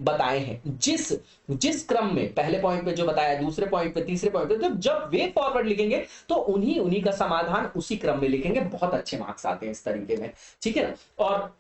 बताए हैं, जिस क्रम में पहले पॉइंट पे जो बताया, दूसरे पॉइंट पे, तीसरे पॉइंट पे, जब वे फॉरवर्ड लिखेंगे तो उन्हीं का समाधान उसी क्रम में लिखेंगे, बहुत अच्छे मार्क्स आते हैं इस तरीके में, ठीक है ना। और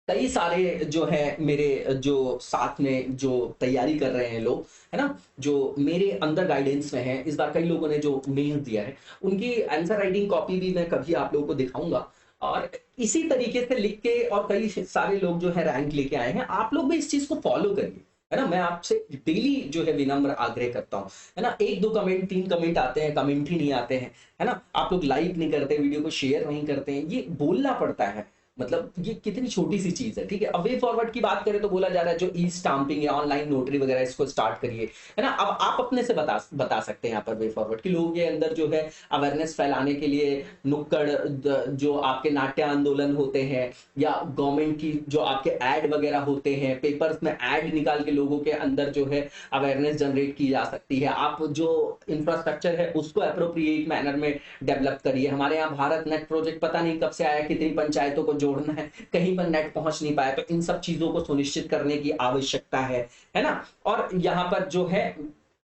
कई सारे जो है मेरे जो साथ में जो तैयारी कर रहे हैं लोग, है ना, जो मेरे अंदर गाइडेंस में है, इस बार कई लोगों ने जो मेल दिया है उनकी आंसर राइटिंग कॉपी भी मैं कभी आप लोगों को दिखाऊंगा। और इसी तरीके से लिख के, और कई सारे लोग जो है रैंक लेके आए हैं, आप लोग भी इस चीज को फॉलो करिए, है ना। मैं आपसे डेली जो है विनम्र आग्रह करता हूँ, है ना। 1-2 कमेंट, 3 कमेंट आते हैं, कमेंट ही नहीं आते हैं, है ना। आप लोग लाइक नहीं करते, वीडियो को शेयर नहीं करते हैं, ये बोलना पड़ता है, मतलब ये कितनी छोटी सी चीज है, ठीक है। अब वे फॉरवर्ड की बात करें तो बोला जा रहा है जो ई स्टाम्पिंग या ऑनलाइन नोटरी वगैरह इसको स्टार्ट करिए, है ना। अब आप अपने से बता सकते हैं यहाँ पर वे फॉरवर्ड कि लोगों के अंदर जो है अवेयरनेस फैलाने के लिए नुक्कड़ जो आपके नाट्य आंदोलन होते हैं, या गवर्नमेंट की जो आपके एड वगैरह होते हैं, पेपर्स में एड निकाल के लोगों के अंदर जो है अवेयरनेस जनरेट की जा सकती है। आप जो इंफ्रास्ट्रक्चर है उसको अप्रोप्रिएट मैनर में डेवलप करिए। हमारे यहाँ भारत नेट प्रोजेक्ट पता नहीं कब से आया, कितनी पंचायतों को जोड़ना है, कहीं पर नेट पहुंच नहीं पाया, तो इन सब चीजों को सुनिश्चित करने की आवश्यकता है ना। और यहां पर जो है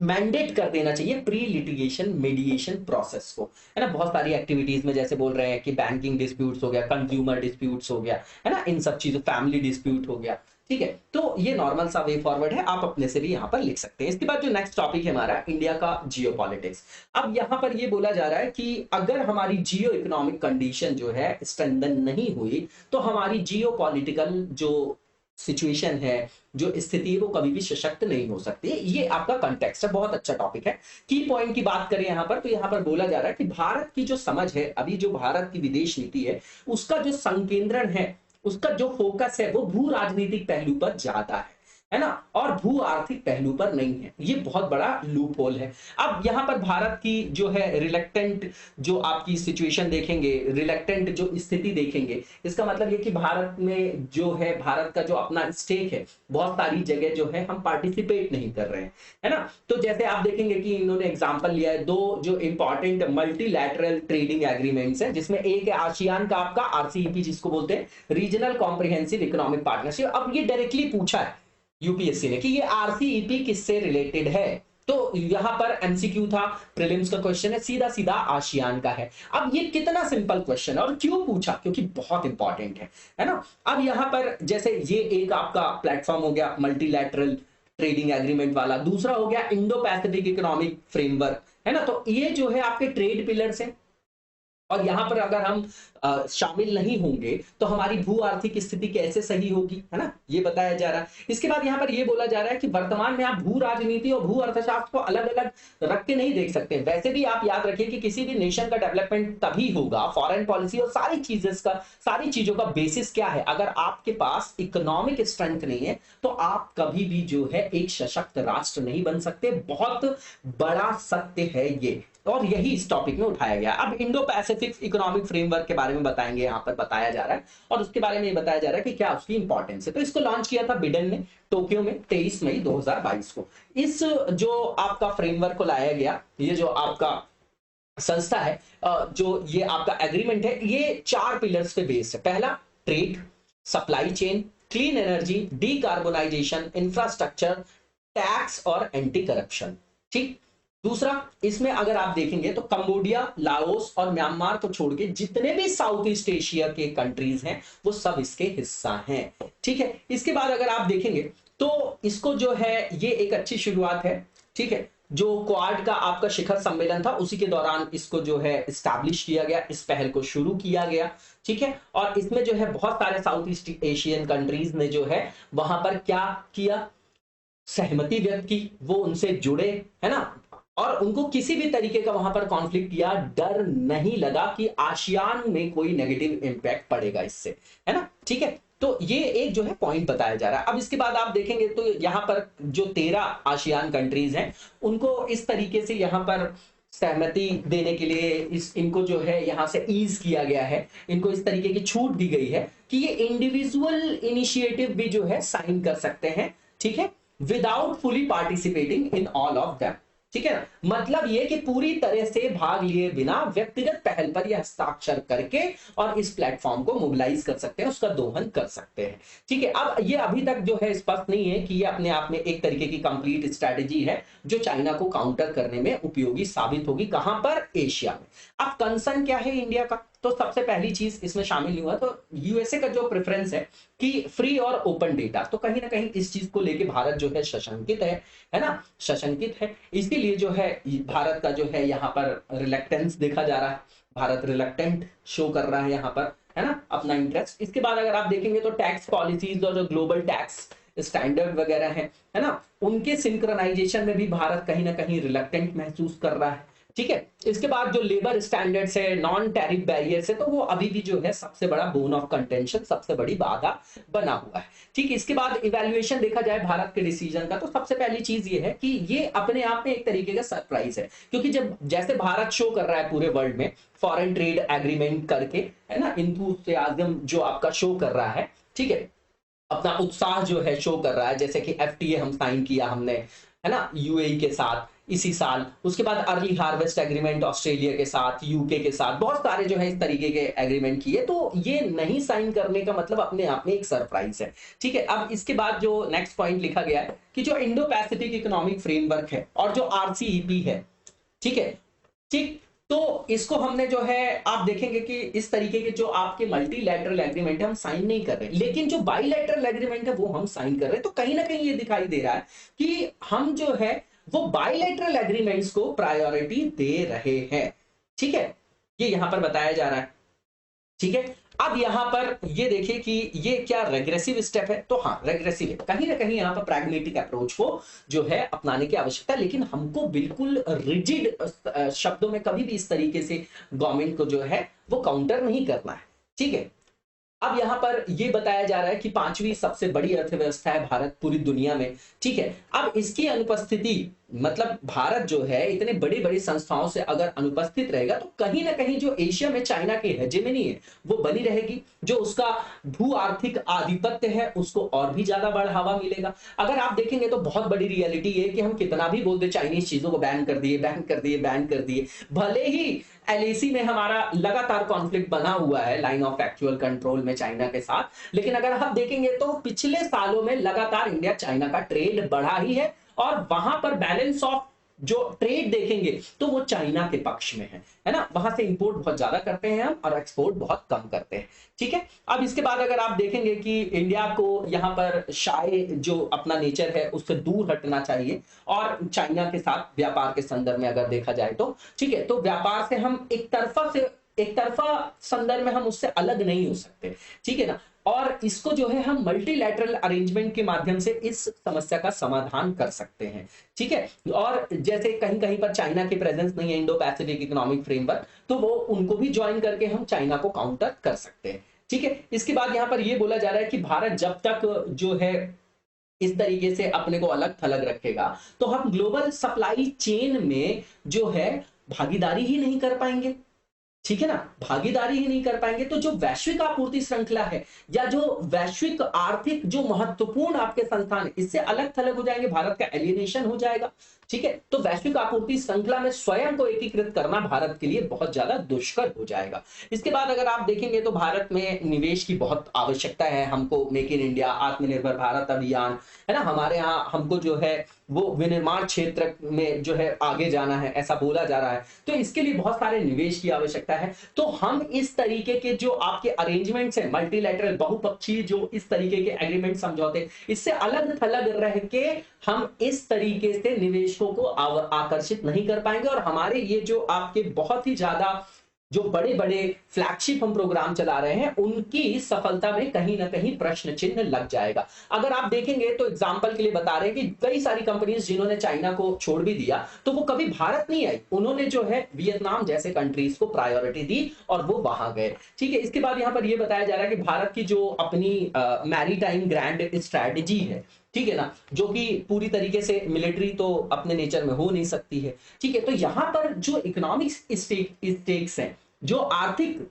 मैंडेट कर देना चाहिए प्री लिटिगेशन मीडिएशन प्रोसेस को, है ना। बहुत सारी एक्टिविटीज में जैसे बोल रहे हैं कि बैंकिंग डिस्प्यूट्स हो गया, कंज्यूमर डिस्प्यूट्स हो गया, है ना, इन सब चीजों, फैमिली डिस्प्यूट हो गया, ठीक है। तो ये नॉर्मल सा वे फॉरवर्ड है, आप अपने से भी यहाँ पर लिख सकते हैं। इसके बाद जो नेक्स्ट टॉपिक है हमारा इंडिया का जियोपॉलिटिक्स। अब यहाँ पर ये बोला जा रहा है कि अगर हमारी जियो इकोनॉमिक कंडीशन जो है स्ट्रेंथन नहीं हुई तो हमारी जियोपॉलिटिकल जो सिचुएशन है, जो स्थिति है, वो कभी भी सशक्त नहीं हो सकती। ये आपका कंटेक्स्ट है, बहुत अच्छा टॉपिक है। की पॉइंट की बात करें यहाँ पर, तो यहाँ पर बोला जा रहा है कि भारत की जो समझ है, अभी जो भारत की विदेश नीति है, उसका जो संकेंद्रण है, उसका जो फोकस है वो भू राजनीतिक पहलू पर ज्यादा है ना, और भू आर्थिक पहलू पर नहीं है। ये बहुत बड़ा लूप होल है। अब यहाँ पर भारत की जो है रिलेक्टेंट जो आपकी सिचुएशन देखेंगे, रिलेक्टेंट जो स्थिति देखेंगे, इसका मतलब ये कि भारत में जो है, भारत का जो अपना स्टेक है, बहुत सारी जगह जो है हम पार्टिसिपेट नहीं कर रहे हैं, है ना। तो जैसे आप देखेंगे कि इन्होंने एग्जाम्पल लिया है 2 जो इंपॉर्टेंट मल्टीलैटरल ट्रेडिंग एग्रीमेंट्स है, जिसमें एक है आसियान का आपका RCEP, जिसको बोलते हैं रीजनल कॉम्प्रिहेंसिव इकोनॉमिक पार्टनरशिप। अब ये डायरेक्टली पूछा है यूपीएससी ने कि ये RCEP किससे रिलेटेड है, तो यहां पर एमसीक्यू था, प्रीलिम्स का क्वेश्चन है, सीधा सीधा आसियान का है। अब ये कितना सिंपल क्वेश्चन है और क्यों पूछा, क्योंकि बहुत इंपॉर्टेंट है ना। अब यहां पर जैसे ये एक आपका प्लेटफॉर्म हो गया मल्टीलैटरल ट्रेडिंग एग्रीमेंट वाला, दूसरा हो गया इंडो पैसिफिक इकोनॉमिक फ्रेमवर्क, है ना। तो ये जो है आपके ट्रेड पिलर्स हैं, और यहां पर अगर हम शामिल नहीं होंगे तो हमारी भू आर्थिक स्थिति कैसे सही होगी, है ना, ये बताया जा रहा है। इसके बाद यहां पर ये बोला जा रहा है कि वर्तमान में आप भू राजनीति और भू अर्थशास्त्र को अलग अलग रख के नहीं देख सकते। वैसे भी आप याद रखिए कि किसी भी नेशन का डेवलपमेंट तभी होगा, फॉरेन पॉलिसी और सारी चीजों का बेसिस क्या है, अगर आपके पास इकोनॉमिक स्ट्रेंथ नहीं है तो आप कभी भी जो है एक सशक्त राष्ट्र नहीं बन सकते। बहुत बड़ा सत्य है ये, और यही इस टॉपिक में उठाया गया। अब इंडो पैसिफिक इकोनॉमिक फ्रेमवर्क के बारे में बताएंगे, यहां पर बताया जा रहा है, और उसके बारे में ये बताया जा रहा है कि क्या उसकी इंपॉर्टेंस है। तो इसको लॉन्च किया था बिडेन ने टोक्यो में 23 मई 2022 को। इस जो आपका फ्रेमवर्क को लाया गया, ये जो आपका संस्था है, जो ये आपका एग्रीमेंट है, ये 4 पिलर्स पे बेस्ड है। पहला trade, supply chain, clean energy, decarbonisation, infrastructure, tax और एंटी करप्शन। ठीक। दूसरा, इसमें अगर आप देखेंगे तो कंबोडिया, लाओस और म्यांमार को छोड़ के जितने भी साउथ ईस्ट एशिया के कंट्रीज हैं वो सब इसके हिस्सा हैं। ठीक है। इसके बाद अगर आप देखेंगे तो इसको जो है ये एक अच्छी शुरुआत है। ठीक है। जो क्वाड का आपका शिखर सम्मेलन था उसी के दौरान इसको जो है इस्टेब्लिश किया गया, इस पहल को शुरू किया गया। ठीक है। और इसमें जो है बहुत सारे साउथ ईस्ट एशियन कंट्रीज ने जो है वहां पर क्या किया, सहमति व्यक्त की, वो उनसे जुड़े, है ना, और उनको किसी भी तरीके का वहां पर कॉन्फ्लिक्ट या डर नहीं लगा कि आसियान में कोई नेगेटिव इंपैक्ट पड़ेगा इससे, है ना। ठीक है। तो ये एक जो है पॉइंट बताया जा रहा है। अब इसके बाद आप देखेंगे तो यहां पर जो 13 आसियान कंट्रीज हैं उनको इस तरीके से यहां पर सहमति देने के लिए इनको जो है यहां से ईज किया गया है, इनको इस तरीके की छूट दी गई है कि ये इंडिविजुअल इनिशिएटिव भी जो है साइन कर सकते हैं। ठीक है। Without fully participating in all of them. ठीक है ना, मतलब ये कि पूरी तरह से भाग लिए बिना व्यक्तिगत पहल पर यह हस्ताक्षर करके और इस प्लेटफॉर्म को मोबिलाइज कर सकते हैं, उसका दोहन कर सकते हैं। ठीक है। अब ये अभी तक जो है स्पष्ट नहीं है कि ये अपने आप में एक तरीके की कंप्लीट स्ट्रेटेजी है जो चाइना को काउंटर करने में उपयोगी साबित होगी। कहां पर? एशिया में। अब कंसर्न क्या है इंडिया का? तो सबसे पहली चीज इसमें शामिल नहीं हुआ तो यूएसए का जो प्रेफरेंस है कि फ्री और ओपन डेटा, तो कहीं ना कहीं इस चीज को लेके भारत जो है सशंकित है ना, सशंकित है। इसीलिए जो है भारत का जो है यहाँ पर रिलेक्टेंस देखा जा रहा है, भारत रिलेक्टेंट शो कर रहा है यहाँ पर, है ना, अपना इंटरेस्ट। इसके बाद अगर आप देखेंगे तो टैक्स पॉलिसीज और जो ग्लोबल टैक्स स्टैंडर्ड वगैरह है ना, उनके सिंक्रोनाइजेशन में भी भारत कहीं ना कहीं रिलेक्टेंट महसूस कर रहा है। ठीक है। इसके बाद जो लेबर स्टैंडर्ड्स है, नॉन टैरिफ बैरियर्स है, तो वो अभी भी जो है सबसे बड़ा बोन ऑफ कंटेंशन, सबसे बड़ी बाधा बना हुआ है। ठीक है। इसके बाद इवैल्यूएशन देखा जाए भारत के डिसीजन का, तो सबसे पहली चीज ये है कि ये अपने आप में एक तरीके का सरप्राइज है, क्योंकि जब जैसे भारत शो कर रहा है पूरे वर्ल्ड में फॉरेन ट्रेड एग्रीमेंट करके, है ना, इंथुसियाज्म जो आपका शो कर रहा है, ठीक है, अपना उत्साह जो है शो कर रहा है, जैसे कि एफटीए हम साइन किया हमने, है ना, यूएई के साथ इसी साल। उसके बाद अर्ली हार्वेस्ट एग्रीमेंट ऑस्ट्रेलिया के साथ, यूके के साथ, बहुत सारे जो है इस तरीके के एग्रीमेंट किए। तो ये नहीं साइन करने का मतलब अपने आप में एक सरप्राइज है। ठीक है। अब इसके बाद जो नेक्स्ट पॉइंट लिखा गया है कि जो इंडो पैसिफिक इकोनॉमिक फ्रेमवर्क है और जो आरसीईपी है, ठीक है, ठीक, तो इसको हमने जो है आप देखेंगे कि इस तरीके के जो आपके मल्टीलैटरल एग्रीमेंट है हम साइन नहीं कर रहे, लेकिन जो बाइलैटरल एग्रीमेंट है वो हम साइन कर रहे हैं। तो कहीं ना कहीं ये दिखाई दे रहा है कि हम जो है वो बाइलैटरल एग्रीमेंट्स को प्रायोरिटी दे रहे हैं। ठीक है। ये यहां पर बताया जा रहा है। ठीक है। अब यहां पर ये देखिए कि ये क्या रेग्रेसिव स्टेप है, तो हाँ रेग्रेसिव है, कहीं ना कहीं यहां पर प्रैग्मेटिक अप्रोच को जो है अपनाने की आवश्यकता है, लेकिन हमको बिल्कुल रिजिड शब्दों में कभी भी इस तरीके से गवर्नमेंट को जो है वो काउंटर नहीं करना है। ठीक है। अब यहां पर यह बताया जा रहा है कि 5वीं सबसे बड़ी अर्थव्यवस्था है भारत पूरी दुनिया में। ठीक है। अब इसकी अनुपस्थिति, मतलब भारत जो है इतने बड़ी बड़ी संस्थाओं से अगर अनुपस्थित रहेगा तो कहीं ना कहीं जो एशिया में चाइना की हेजेमनी है वो बनी रहेगी, जो उसका भू आर्थिक आधिपत्य है उसको और भी ज्यादा बढ़ावा मिलेगा। अगर आप देखेंगे तो बहुत बड़ी रियलिटी है कि हम कितना भी बोलते चाइनीज चीजों को बैन कर दिए, बैन कर दिए, बैन कर दिए, भले ही एलएसी में हमारा लगातार कॉन्फ्लिक्ट बना हुआ है लाइन ऑफ एक्चुअल कंट्रोल में चाइना के साथ, लेकिन अगर हम देखेंगे तो पिछले सालों में लगातार इंडिया चाइना का ट्रेड बढ़ा ही है और वहां पर बैलेंस ऑफ जो ट्रेड देखेंगे तो वो चाइना के पक्ष में है ना, वहां से इंपोर्ट बहुत ज्यादा करते हैं हम और एक्सपोर्ट बहुत कम करते हैं। ठीक है, अब इसके बाद अगर आप देखेंगे कि इंडिया को यहाँ पर शायद जो अपना नेचर है उससे दूर हटना चाहिए और चाइना के साथ व्यापार के संदर्भ में अगर देखा जाए तो ठीक है, तो व्यापार से हम एक तरफा संदर्भ में हम उससे अलग नहीं हो सकते, ठीक है ना, और इसको जो है हम मल्टीलैटरल अरेंजमेंट के माध्यम से इस समस्या का समाधान कर सकते हैं। ठीक है, और जैसे कहीं कहीं पर चाइना की प्रेजेंस नहीं है इंडो पैसिफिक इकोनॉमिक फ्रेमवर्क, तो वो उनको भी ज्वाइन करके हम चाइना को काउंटर कर सकते हैं। ठीक है, इसके बाद यहां पर ये बोला जा रहा है कि भारत जब तक जो है इस तरीके से अपने को अलग थलग रखेगा तो हम ग्लोबल सप्लाई चेन में जो है भागीदारी ही नहीं कर पाएंगे। ठीक है ना, भागीदारी ही नहीं कर पाएंगे तो जो वैश्विक आपूर्ति श्रृंखला है या जो वैश्विक आर्थिक जो महत्वपूर्ण आपके संस्थान है इससे अलग थलग हो जाएंगे, भारत का एलियनेशन हो जाएगा। ठीक है, तो वैश्विक आपूर्ति श्रृंखला में स्वयं को एकीकृत करना भारत के लिए बहुत ज्यादा दुष्कर हो जाएगा। इसके बाद अगर आप देखेंगे तो भारत में निवेश की बहुत आवश्यकता है, हमको मेक इन इंडिया, आत्मनिर्भर भारत अभियान है ना, हमारे यहाँ हमको जो है वो विनिर्माण क्षेत्र में जो है आगे जाना है ऐसा बोला जा रहा है, तो इसके लिए बहुत सारे निवेश की आवश्यकता है। तो हम इस तरीके के जो आपके अरेंजमेंट्स हैं मल्टीलैटरल बहुपक्षीय जो इस तरीके के एग्रीमेंट समझौते, इससे अलग थलग रह के हम इस तरीके से निवेशकों को आकर्षित नहीं कर पाएंगे और हमारे ये जो आपके बहुत ही ज्यादा जो बड़े बड़े फ्लैगशिप हम प्रोग्राम चला रहे हैं उनकी सफलता में कहीं ना कहीं प्रश्न चिन्ह लग जाएगा। अगर आप देखेंगे तो एग्जांपल के लिए बता रहे हैं कि कई सारी कंपनीज जिन्होंने चाइना को छोड़ भी दिया तो वो कभी भारत नहीं आई, उन्होंने जो है वियतनाम जैसे कंट्रीज को प्रायोरिटी दी और वो वहां गए। ठीक है, इसके बाद यहां पर यह बताया जा रहा है कि भारत की जो अपनी मैरीटाइम ग्रैंड स्ट्रैटेजी है, ठीक है ना, जो कि पूरी तरीके से मिलिट्री तो अपने नेचर में हो नहीं सकती है। ठीक है, तो यहां पर जो इकोनॉमिक स्टेक्स हैं, जो आर्थिक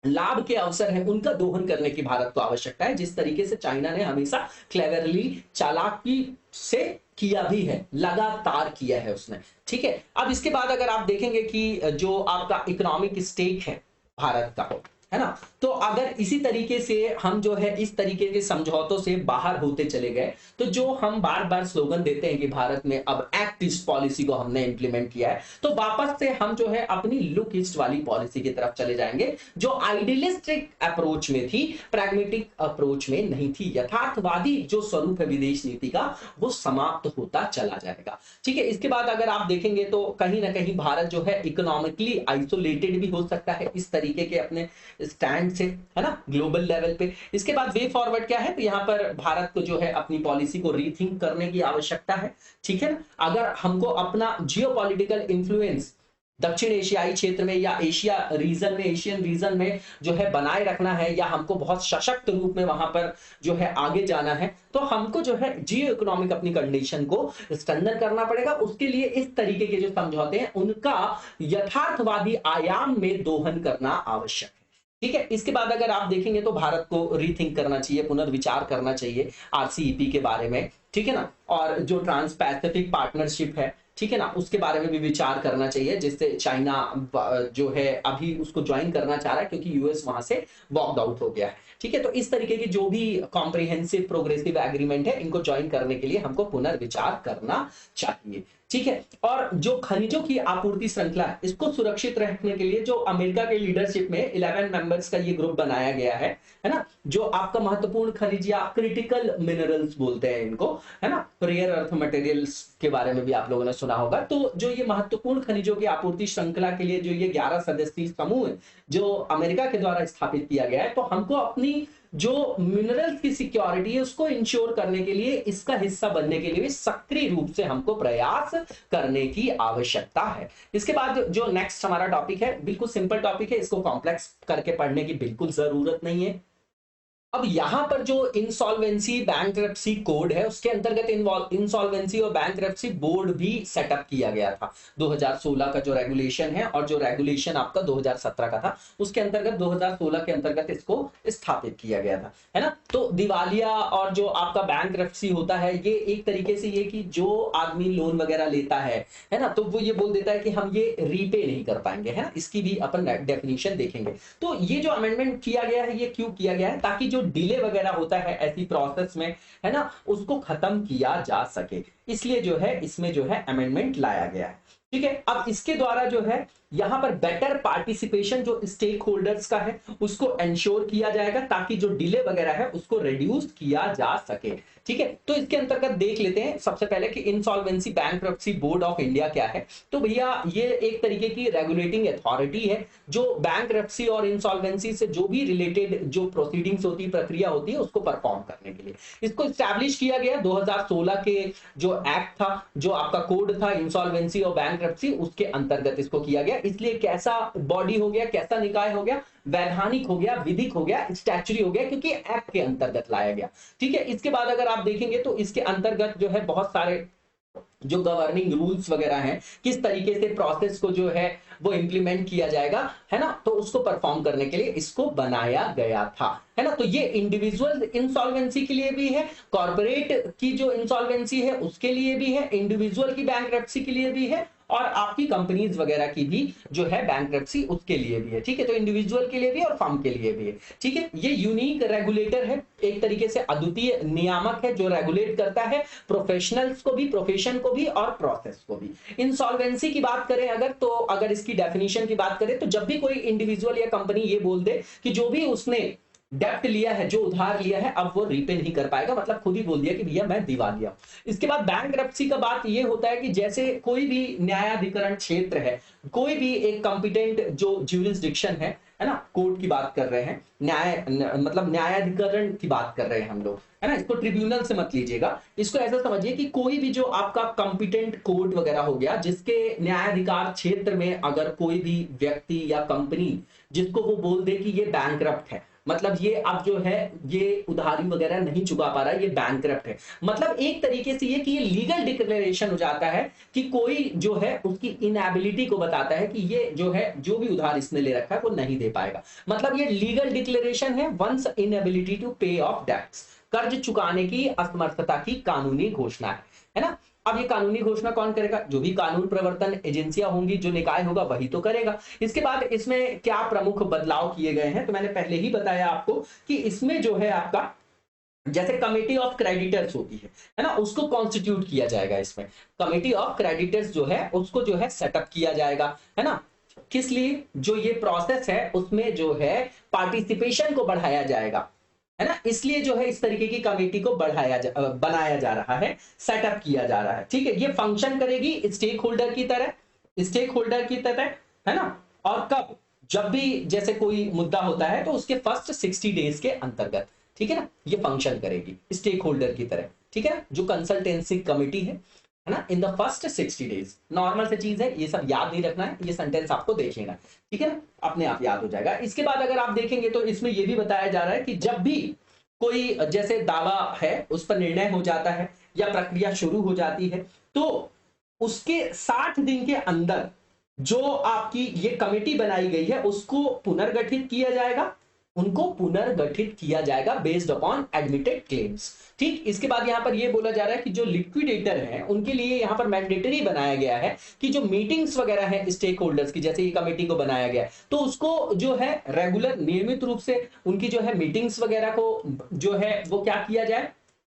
लाभ के अवसर हैं, उनका दोहन करने की भारत को आवश्यकता है, जिस तरीके से चाइना ने हमेशा क्लेवरली चालाकी से किया भी है, लगातार किया है उसने। ठीक है, अब इसके बाद अगर आप देखेंगे कि जो आपका इकोनॉमिक स्टेक है भारत का, है ना, तो अगर इसी तरीके से हम जो है इस तरीके के समझौतों से बाहर होते चले गए तो जो हम बार बार स्लोगन देते हैं कि भारत में अब एक्ट ईस्ट पॉलिसी को हमने इंप्लीमेंट किया है, तो वापस से हम जो है अपनी लुक ईस्ट वाली पॉलिसी की तरफ चले जाएंगे जो आइडियलिस्टिक अप्रोच में थी, प्रैग्मेटिक अप्रोच में नहीं थी। यथार्थवादी जो स्वरूप है विदेश नीति का वो समाप्त होता चला जाएगा। ठीक है, इसके बाद अगर आप देखेंगे तो कहीं ना कहीं भारत जो है इकोनॉमिकली आइसोलेटेड भी हो सकता है इस तरीके के अपने स्टैंड से, है ना, ग्लोबल लेवल पे। इसके बाद वे फॉरवर्ड क्या है, तो यहाँ पर भारत को जो है अपनी पॉलिसी को रीथिंक करने की आवश्यकता है। ठीक है ना, अगर हमको अपना जियोपॉलिटिकल इन्फ्लुएंस दक्षिण एशियाई क्षेत्र में या एशिया रीजन में, एशियन रीजन में जो है बनाए रखना है या हमको बहुत सशक्त रूप में वहां पर जो है आगे जाना है, तो हमको जो है जियो इकोनॉमिक अपनी कंडीशन को स्ट्रेंथन करना पड़ेगा। उसके लिए इस तरीके के जो समझौते हैं उनका यथार्थवादी आयाम में दोहन करना आवश्यक है। ठीक है, इसके बाद अगर आप देखेंगे तो भारत को रीथिंक करना चाहिए, पुनर्विचार करना चाहिए आरसीईपी के बारे में। ठीक है ना, और जो ट्रांस पैसिफिक पार्टनरशिप है, ठीक है ना, उसके बारे में भी विचार करना चाहिए, जिससे चाइना जो है अभी उसको ज्वाइन करना चाह रहा है क्योंकि यूएस वहां से वॉकड आउट हो गया है। ठीक है, तो इस तरीके की जो भी कॉम्प्रिहेंसिव प्रोग्रेसिव एग्रीमेंट है इनको ज्वाइन करने के लिए हमको पुनर्विचार करना चाहिए। ठीक है, और जो खनिजों की आपूर्ति श्रृंखला है इसको सुरक्षित रखने के लिए जो अमेरिका के लीडरशिप में 11 मेंबर्स का ये ग्रुप बनाया गया है ना, जो आपका महत्वपूर्ण खनिज या क्रिटिकल मिनरल्स बोलते हैं इनको, है ना, रेयर अर्थ मटेरियल्स के बारे में भी आप लोगों ने सुना होगा। तो जो ये महत्वपूर्ण खनिजों की आपूर्ति श्रृंखला के लिए जो ये 11 सदस्यीय समूह है जो अमेरिका के द्वारा स्थापित किया गया है, तो हमको अपनी जो मिनरल्स की सिक्योरिटी है उसको इंश्योर करने के लिए, इसका हिस्सा बनने के लिए भी सक्रिय रूप से हमको प्रयास करने की आवश्यकता है। इसके बाद जो नेक्स्ट हमारा टॉपिक है बिल्कुल सिंपल टॉपिक है, इसको कॉम्प्लेक्स करके पढ़ने की बिल्कुल जरूरत नहीं है। अब यहां पर जो इंसॉल्वेंसी बैंक्रप्सी कोड है उसके अंतर्गत इंसॉल्वेंसी और बैंक्रप्सी बोर्ड भी सेटअप किया गया था। 2016 का जो रेगुलेशन है और जो रेगुलेशन आपका 2017 का था उसके अंतर्गत 2016 के अंतर्गत इसको स्थापित किया गया था, है ना। तो दिवालिया और जो आपका बैंक्रप्सी होता है ये एक तरीके से ये कि जो आदमी लोन वगैरह लेता है ना, तो वो ये बोल देता है कि हम ये रीपे नहीं कर पाएंगे, है ना, इसकी भी अपन डेफिनेशन देखेंगे। तो ये जो अमेंडमेंट किया गया है ये क्यों किया गया है, ताकि जो डिले वगैरह होता है ऐसी प्रोसेस में, है ना, उसको खत्म किया जा सके, इसलिए जो है इसमें जो है अमेंडमेंट लाया गया है। ठीक है, अब इसके द्वारा जो है यहां पर बेटर पार्टिसिपेशन जो स्टेक होल्डर्स का है उसको एंश्योर किया जाएगा, ताकि जो डिले वगैरह है उसको रिड्यूस किया जा सके। ठीक है, तो इसके अंतर्गत देख लेते हैं सबसे पहले कि insolvency bankruptcy board of India क्या है। तो भैया ये एक तरीके की रेगुलेटिंग अथॉरिटी है जो बैंक्रप्सी और इंसॉल्वेंसी से जो भी रिलेटेड जो प्रोसीडिंग्स होती है, प्रक्रिया होती है, उसको परफॉर्म करने के लिए इसको स्टैब्लिश किया गया 2016 के जो एक्ट था, जो आपका कोड था इंसॉल्वेंसी और बैंक्रप्सी, उसके अंतर्गत इसको किया गया। इसलिए कैसा बॉडी हो गया, कैसा निकाय हो गया, वैधानिक हो गया, विधिक हो गया, स्टैच्यूटरी हो गया, क्योंकि एक्ट के अंतर्गत लाया गया। ठीक है, इसके बाद अगर आप देखेंगे तो इसके अंतर्गत जो है बहुत सारे जो गवर्निंग रूल्स वगैरह हैं, किस तरीके से प्रोसेस को जो है वो इंप्लीमेंट किया जाएगा, है ना, तो उसको परफॉर्म करने के लिए इसको बनाया गया था, है ना। तो ये इंडिविजुअल इंसॉल्वेंसी के लिए भी है, कॉर्पोरेट की जो इंसॉल्वेंसी है उसके लिए भी है, इंडिविजुअल की बैंक्रप्सी के लिए भी है, और आपकी कंपनीज वगैरह की भी जो है बैंक्रप्सी उसके लिए भी है। ठीक है, तो इंडिविजुअल के लिए भी और फर्म के लिए भी है। ठीक है, ये यूनिक रेगुलेटर है, एक तरीके से अद्वितीय नियामक है जो रेगुलेट करता है प्रोफेशनल्स को भी, प्रोफेशन को भी और प्रोसेस को भी। इंसॉल्वेंसी की बात करें अगर, तो अगर इसकी डेफिनेशन की बात करें तो जब भी कोई इंडिविजुअल या कंपनी ये बोल दे कि जो भी उसने डेप्ट लिया है, जो उधार लिया है, अब वो रीपे नहीं कर पाएगा, मतलब खुद ही बोल दिया कि भैया मैं दिवालिया हूं। इसके बाद बैंक्रप्सी का बात ये होता है कि जैसे कोई भी न्यायाधिकरण क्षेत्र है, कोई भी एक कॉम्पिटेंट जो ज्यूरिसडिक्शन है ना, कोर्ट की बात कर रहे हैं, मतलब न्यायाधिकरण की बात कर रहे हैं हम लोग, है ना, इसको ट्रिब्यूनल से मत लीजिएगा, इसको ऐसा समझिए कि कोई भी जो आपका कॉम्पिटेंट कोर्ट वगैरह हो गया, जिसके न्यायाधिकार क्षेत्र में अगर कोई भी व्यक्ति या कंपनी जिसको वो बोल दे कि ये बैंकरप्ट है, मतलब ये अब जो है ये उधारी वगैरह नहीं चुका पा रहा है, ये बैंकरप्ट है, मतलब एक तरीके से ये कि ये लीगल डिक्लेरेशन हो जाता है कि कोई जो है उसकी इनएबिलिटी को बताता है कि ये जो है जो भी उधार इसने ले रखा है वो नहीं दे पाएगा, मतलब ये लीगल डिक्लेरेशन है, वंस इनएबिलिटी टू पे ऑफ डेट्स, कर्ज चुकाने की असमर्थता की कानूनी घोषणा है ना। अब ये कानूनी घोषणा कौन करेगा, जो भी कानून प्रवर्तन एजेंसियां होंगी, जो निकाय होगा वही तो करेगा। इसके बाद इसमें क्या प्रमुख बदलाव किए गए हैं, तो मैंने पहले ही बताया आपको कि इसमें जो है आपका जैसे कमेटी ऑफ क्रेडिटर्स होती है ना, उसको कॉन्स्टिट्यूट किया जाएगा, इसमें कमेटी ऑफ क्रेडिटर्स जो है उसको जो है सेटअप किया जाएगा, है ना, किस लिए, जो ये प्रोसेस है उसमें जो है पार्टिसिपेशन को बढ़ाया जाएगा, है ना, इसलिए जो है इस तरीके की कमेटी को बनाया जा रहा है, सेटअप किया जा रहा है। ठीक है, ये फंक्शन करेगी स्टेक होल्डर की तरह, है ना, और कब, जब भी जैसे कोई मुद्दा होता है तो उसके फर्स्ट 60 डेज के अंतर्गत, ठीक है ना, ये फंक्शन करेगी स्टेक होल्डर की तरह। ठीक है ना, जो कंसल्टेंसी कमेटी है ना, in the first 60 days, normal से चीज है, ये सब याद नहीं रखना है, ये सेंटेंस आपको देख लेना, ठीक है ना, अपने आप याद हो जाएगा। इसके बाद अगर आप देखेंगे तो इसमें ये भी बताया जा रहा है कि जब भी कोई जैसे दावा है उस पर निर्णय हो जाता है या प्रक्रिया शुरू हो जाती है, तो उसके 60 दिन के अंदर जो आपकी ये कमेटी बनाई गई है उसको पुनर्गठित किया जाएगा, उनको पुनर्गठित किया जाएगा बेस्ड अपॉन एडमिटेड क्लेम्स। ठीक, इसके बाद यहां पर ये बोला जा रहा है कि जो लिक्विडेटर हैं उनके लिए यहां पर मैंडेटरी बनाया गया है कि जो मीटिंग्स वगैरह है स्टेक होल्डर्स की, जैसे ये कमेटी को बनाया गया है तो उसको जो है रेगुलर नियमित रूप से उनकी जो है मीटिंग्स वगैरह को जो है वो क्या किया जाए,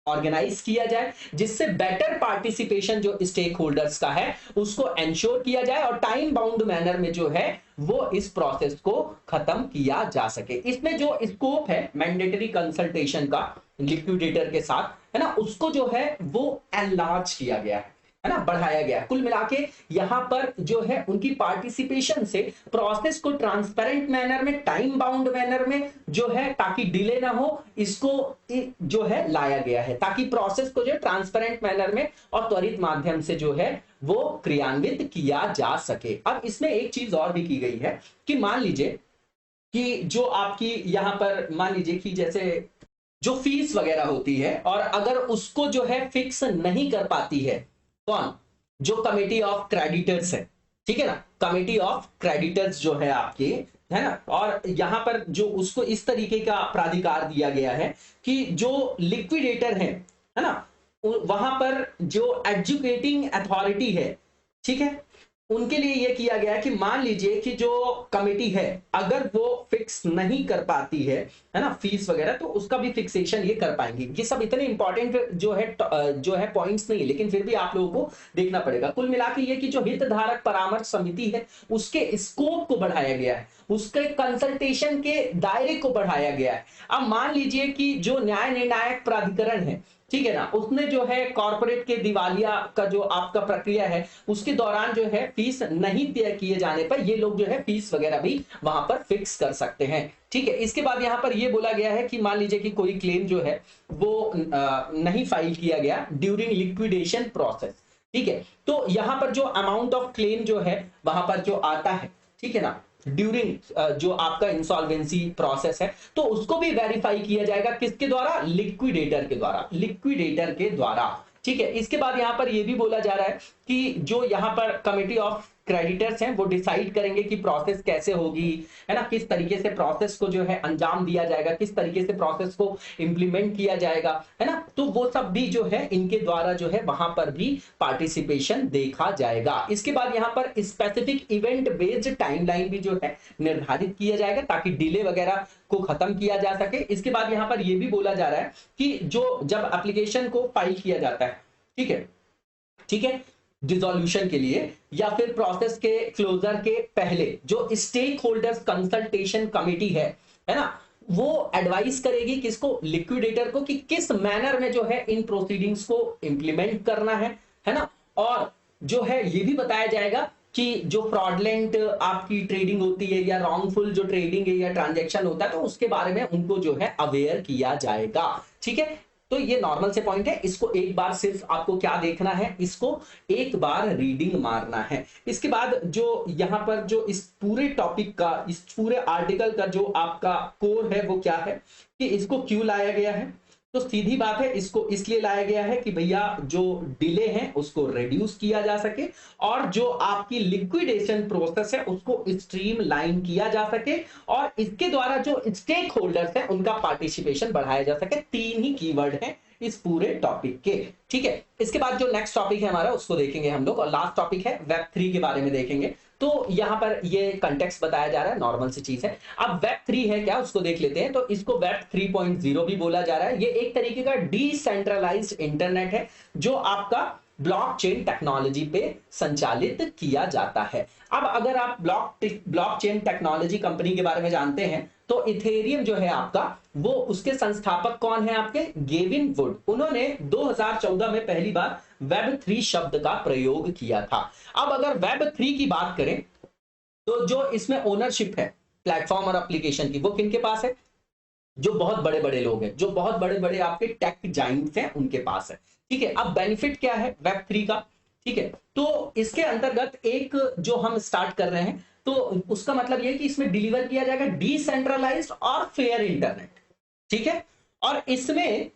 ऑर्गेनाइज किया जाए, जिससे बेटर पार्टिसिपेशन जो स्टेक होल्डर्स का है उसको एंश्योर किया जाए और टाइम बाउंड मैनर में जो है वो इस प्रोसेस को खत्म किया जा सके। इसमें जो स्कोप है मैंडेटरी कंसल्टेशन का लिक्विडेटर के साथ, है ना, उसको जो है वो एनलार्ज किया गया है ना, बढ़ाया गया। कुल मिलाके यहां पर जो है उनकी पार्टिसिपेशन से प्रोसेस को ट्रांसपेरेंट मैनर में, टाइम बाउंड मैनर में जो है, ताकि डिले ना हो, इसको जो है लाया गया है, ताकि प्रोसेस को जो ट्रांसपेरेंट मैनर में और त्वरित माध्यम से जो है वो क्रियान्वित किया जा सके। अब इसमें एक चीज और भी की गई है कि मान लीजिए कि जो आपकी यहां पर मान लीजिए कि जैसे जो फीस वगैरह होती है और अगर उसको जो है फिक्स नहीं कर पाती है कौन, जो कमेटी ऑफ क्रेडिटर्स है, ठीक है ना, कमेटी ऑफ क्रेडिटर्स जो है आपकी, है ना, और यहां पर जो उसको इस तरीके का प्राधिकार दिया गया है कि जो लिक्विडेटर है ना, वहां पर जो एजुकेटिंग अथॉरिटी है, ठीक है, उनके लिए ये किया गया है कि मान लीजिए कि जो कमेटी है अगर वो फिक्स नहीं कर पाती है ना, फीस वगैरह, तो उसका भी फिक्सेशन ये कर पाएंगे। ये सब इतने इंपॉर्टेंट जो है पॉइंट्स नहीं है, लेकिन फिर भी आप लोगों को देखना पड़ेगा। कुल मिला के ये कि जो हितधारक परामर्श समिति है उसके स्कोप को बढ़ाया गया है, उसके कंसल्टेशन के दायरे को बढ़ाया गया है। अब मान लीजिए कि जो न्याय निर्णायक प्राधिकरण है, ठीक है ना, उसने जो है कॉर्पोरेट के दिवालिया का जो आपका प्रक्रिया है उसके दौरान जो है फीस नहीं तय किए जाने पर ये लोग जो है फीस वगैरह भी वहां पर फिक्स कर सकते हैं। ठीक है, इसके बाद यहां पर ये बोला गया है कि मान लीजिए कि कोई क्लेम जो है वो नहीं फाइल किया गया ड्यूरिंग लिक्विडेशन प्रोसेस, ठीक है, तो यहां पर जो अमाउंट ऑफ क्लेम जो है वहां पर जो आता है, ठीक है ना, ड्यूरिंग जो आपका इंसॉल्वेंसी प्रोसेस है, तो उसको भी वेरीफाई किया जाएगा किसके द्वारा, लिक्विडेटर के द्वारा, लिक्विडेटर के द्वारा। ठीक है, इसके बाद यहां पर यह भी बोला जा रहा है कि जो यहां पर कमिटी ऑफ क्रेडिटर्स हैं वो डिसाइड करेंगे कि प्रोसेस कैसे होगी, है ना, किस तरीके से प्रोसेस को जो है अंजाम दिया जाएगा, किस तरीके से प्रोसेस को इंप्लीमेंट किया जाएगा, है ना, तो वो सब भी जो है इनके द्वारा जो है वहां पर भी पार्टिसिपेशन देखा जाएगा। इसके बाद यहां पर स्पेसिफिक इवेंट बेस्ड टाइमलाइन भी जो है निर्धारित किया जाएगा ताकि डिले वगैरह को खत्म किया जा सके। इसके बाद यहां पर यह भी बोला जा रहा है कि जो जब एप्लीकेशन को फाइल किया जाता है, ठीक है, डिसोल्यूशन के लिए या फिर प्रोसेस के क्लोजर के पहले जो स्टेक होल्डर्स कंसल्टेशन कमेटी है ना, वो एडवाइस करेगी किसको, लिक्विडेटर को, कि किस मैनर में जो है इन प्रोसीडिंग्स को इंप्लीमेंट करना है ना, और जो है ये भी बताया जाएगा कि जो फ्रॉडलेंट आपकी ट्रेडिंग होती है या रॉन्गफुल जो ट्रेडिंग है या ट्रांजैक्शन होता है तो उसके बारे में उनको जो है अवेयर किया जाएगा। ठीक है, तो ये नॉर्मल से पॉइंट है, इसको एक बार सिर्फ आपको क्या देखना है, इसको एक बार रीडिंग मारना है। इसके बाद जो यहां पर जो इस पूरे टॉपिक का, इस पूरे आर्टिकल का जो आपका कोर है वो क्या है कि इसको क्यों लाया गया है, तो सीधी बात है, इसको इसलिए लाया गया है कि भैया जो डिले है उसको रिड्यूस किया जा सके और जो आपकी लिक्विडेशन प्रोसेस है उसको स्ट्रीमलाइन किया जा सके और इसके द्वारा जो स्टेक होल्डर्स है उनका पार्टिसिपेशन बढ़ाया जा सके। तीन ही कीवर्ड है इस पूरे टॉपिक के। ठीक है, इसके बाद जो नेक्स्ट टॉपिक है हमारा उसको देखेंगे हम लोग और लास्ट टॉपिक है वेब 3 के बारे में देखेंगे। तो यहां पर ये कंटेक्स्ट बताया जा रहा है, नॉर्मल सी चीज है। अब वेब 3 है क्या उसको देख लेते हैं। तो इसको वेब 3.0 भी बोला जा रहा है। ये एक तरीके का डिसेंट्रलाइज्ड इंटरनेट है जो आपका ब्लॉकचेन टेक्नोलॉजी पे संचालित किया जाता है। अब अगर आप ब्लॉकचेन टेक्नोलॉजी कंपनी के बारे में जानते हैं तो इथेरियम जो है आपका, वो उसके संस्थापक कौन है आपके, गेविन वुड। उन्होंने 2014 में पहली बार वेब 3 शब्द का प्रयोग किया था। अब अगर वेब 3 की बात करें तो जो इसमें ओनरशिप है प्लेटफॉर्म और एप्लीकेशन की वो किनके पास है, जो बहुत बड़े बड़े लोग हैं, जो बहुत बड़े बड़े आपके टेक जाइंट्स हैं उनके पास है। ठीक है, अब बेनिफिट क्या है वेब 3 का, ठीक है, तो इसके अंतर्गत एक जो हम स्टार्ट कर रहे हैं तो उसका मतलब यह कि इसमें डिलीवर किया जाएगा डिसेंट्रलाइज्ड और फेयर इंटरनेट। ठीक है, और इसमें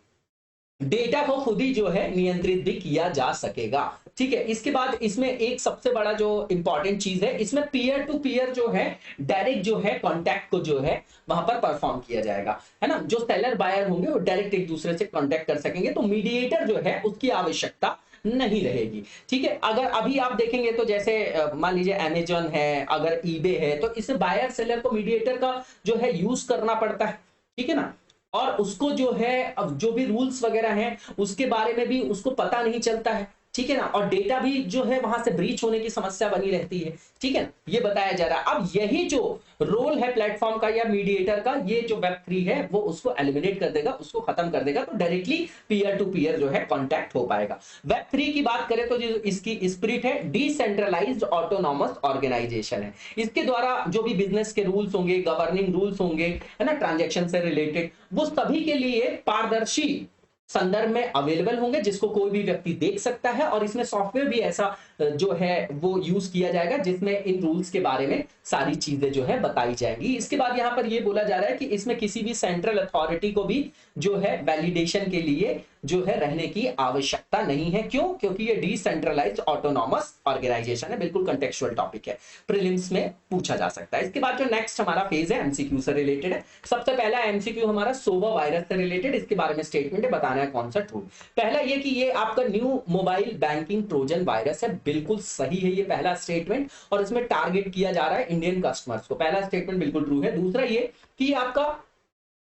डेटा को खुद ही जो है नियंत्रित भी किया जा सकेगा। ठीक है, इसके बाद इसमें एक सबसे बड़ा जो इंपॉर्टेंट चीज है, इसमें पीयर टू पीयर जो है डायरेक्ट जो है कॉन्टैक्ट को जो है वहां पर परफॉर्म किया जाएगा, है ना। जो सेलर बायर होंगे वो डायरेक्ट एक दूसरे से कॉन्टैक्ट कर सकेंगे, तो मीडिएटर जो है उसकी आवश्यकता नहीं रहेगी। ठीक है, अगर अभी आप देखेंगे तो जैसे मान लीजिए अमेजॉन है, अगर ईबे है, तो इसमें बायर सेलर को मीडिएटर का जो है यूज करना पड़ता है। ठीक है ना, और उसको जो है अब जो भी रूल्स वगैरह हैं उसके बारे में भी उसको पता नहीं चलता है। ठीक है ना, और डेटा भी जो है वहां से ब्रीच होने की समस्या बनी रहती है। ठीक है, ये बताया जा रहा है। अब यही जो रोल है प्लेटफॉर्म का या मीडिएटर का, ये जो वेब 3 है वो उसको एलिमिनेट कर देगा, उसको खत्म कर देगा, तो डायरेक्टली पीयर टू पीयर जो है कांटेक्ट हो पाएगा। वेब 3 की बात करें तो जो इसकी स्पिरिट है डिसेंट्रलाइज्ड ऑटोनॉमस ऑर्गेनाइजेशन है। इसके द्वारा जो भी बिजनेस के रूल्स होंगे, गवर्निंग रूल्स होंगे, है ना, ट्रांजैक्शन से रिलेटेड, वो सभी के लिए पारदर्शी संदर्भ में अवेलेबल होंगे जिसको कोई भी व्यक्ति देख सकता है। और इसमें सॉफ्टवेयर भी ऐसा जो है वो यूज किया जाएगा जिसमें इन रूल्स के बारे में सारी चीजें जो है बताई जाएंगी। इसके बाद यहां पर ये बोला जा रहा है कि इसमें किसी भी सेंट्रल अथॉरिटी को भी जो है वैलिडेशन के लिए जो है रहने की आवश्यकता नहीं है। क्यों? क्योंकि ये डिसेंट्रलाइज्ड ऑटोनॉमस ऑर्गेनाइजेशन है। बिल्कुल कंटेक्चुअल टॉपिक है, प्रीलिम्स में पूछा जा सकता है। इसके बाद जो नेक्स्ट हमारा फेज है एमसीक्यू से रिलेटेड है। सबसे पहला एमसीक्यू हमारा सोवा वायरस से रिलेटेड, इसके बारे में स्टेटमेंट है, बताना है कौन सा टूल। पहला ये कि ये आपका new mobile banking Trojan virus है, बिल्कुल सही है ये पहला स्टेटमेंट, और इसमें टारगेट किया जा रहा है इंडियन कस्टमर्स को। पहला स्टेटमेंट बिल्कुल ट्रू है। दूसरा ये कि आपका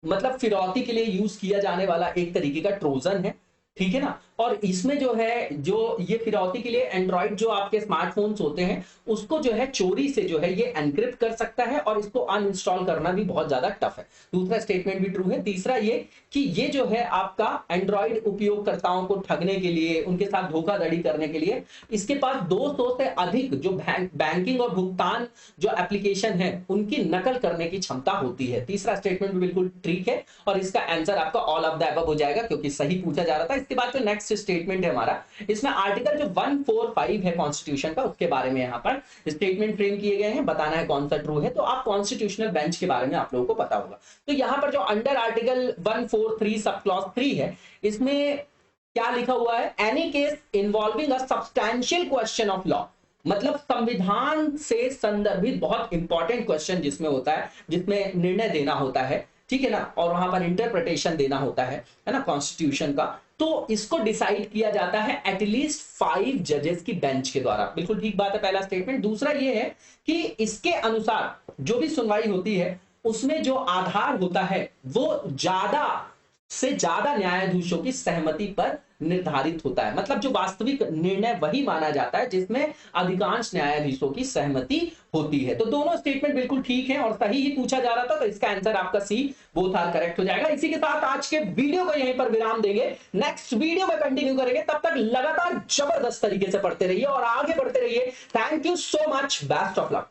मतलब फिरौती के लिए यूज किया जाने वाला एक तरीके का ट्रोजन है, ठीक है ना। और इसमें जो है, जो ये फिरौती के लिए एंड्रॉइड जो आपके स्मार्टफोन्स होते हैं उसको जो है चोरी से जो है ये एनक्रिप्ट कर सकता है, और इसको अनइंस्टॉल करना भी बहुत ज्यादा टफ है। दूसरा स्टेटमेंट भी ट्रू है। तीसरा ये कि ये जो है आपका एंड्रॉइड उपयोगकर्ताओं को ठगने के लिए, उनके साथ धोखाधड़ी करने के लिए, इसके पास 200 से अधिक जो बैंकिंग और भुगतान जो एप्लीकेशन है उनकी नकल करने की क्षमता होती है। तीसरा स्टेटमेंट भी बिल्कुल ठीक है, और इसका आंसर आपका ऑल ऑफ द अबव हो जाएगा क्योंकि सही पूछा जा रहा था। इसके बाद जो नेक्स्ट स्टेटमेंट है हमारा, इसमें आर्टिकल जो 145 है कॉन्स्टिट्यूशन का, उसके बारे में यहां पर स्टेटमेंट फ्रेम किए गए हैं। बताना है कौन सा ट्रू है। तो आप कॉन्स्टिट्यूशनल बेंच के बारे में आप लोगों को पता होगा। तो यहां पर जो अंडर आर्टिकल 143 सब क्लॉज 3 है, इसमें क्या लिखा हुआ है? Any case involving a substantial question of law, मतलब संविधान से संदर्भित बहुत इंपॉर्टेंट क्वेश्चन जिसमें होता है, जिसमें निर्णय देना होता है, ठीक है ना, और वहां पर इंटरप्रिटेशन देना होता है ना कॉन्स्टिट्यूशन का, तो इसको डिसाइड किया जाता है एटलीस्ट 5 जजेस की बेंच के द्वारा। बिल्कुल ठीक बात है, पहला स्टेटमेंट। दूसरा ये है कि इसके अनुसार जो भी सुनवाई होती है उसमें जो आधार होता है वो ज्यादा से ज्यादा न्यायाधीशों की सहमति पर निर्धारित होता है। मतलब जो वास्तविक निर्णय वही माना जाता है जिसमें अधिकांश न्यायाधीशों की सहमति होती है। तो दोनों स्टेटमेंट बिल्कुल ठीक है और सही ही पूछा जा रहा था, तो इसका आंसर आपका सी, बोथ आर करेक्ट हो जाएगा। इसी के साथ आज के वीडियो को यहीं पर विराम देंगे। नेक्स्ट वीडियो में कंटिन्यू करेंगे, तब तक लगातार जबरदस्त तरीके से पढ़ते रहिए और आगे बढ़ते रहिए। Thank you so much, best of luck.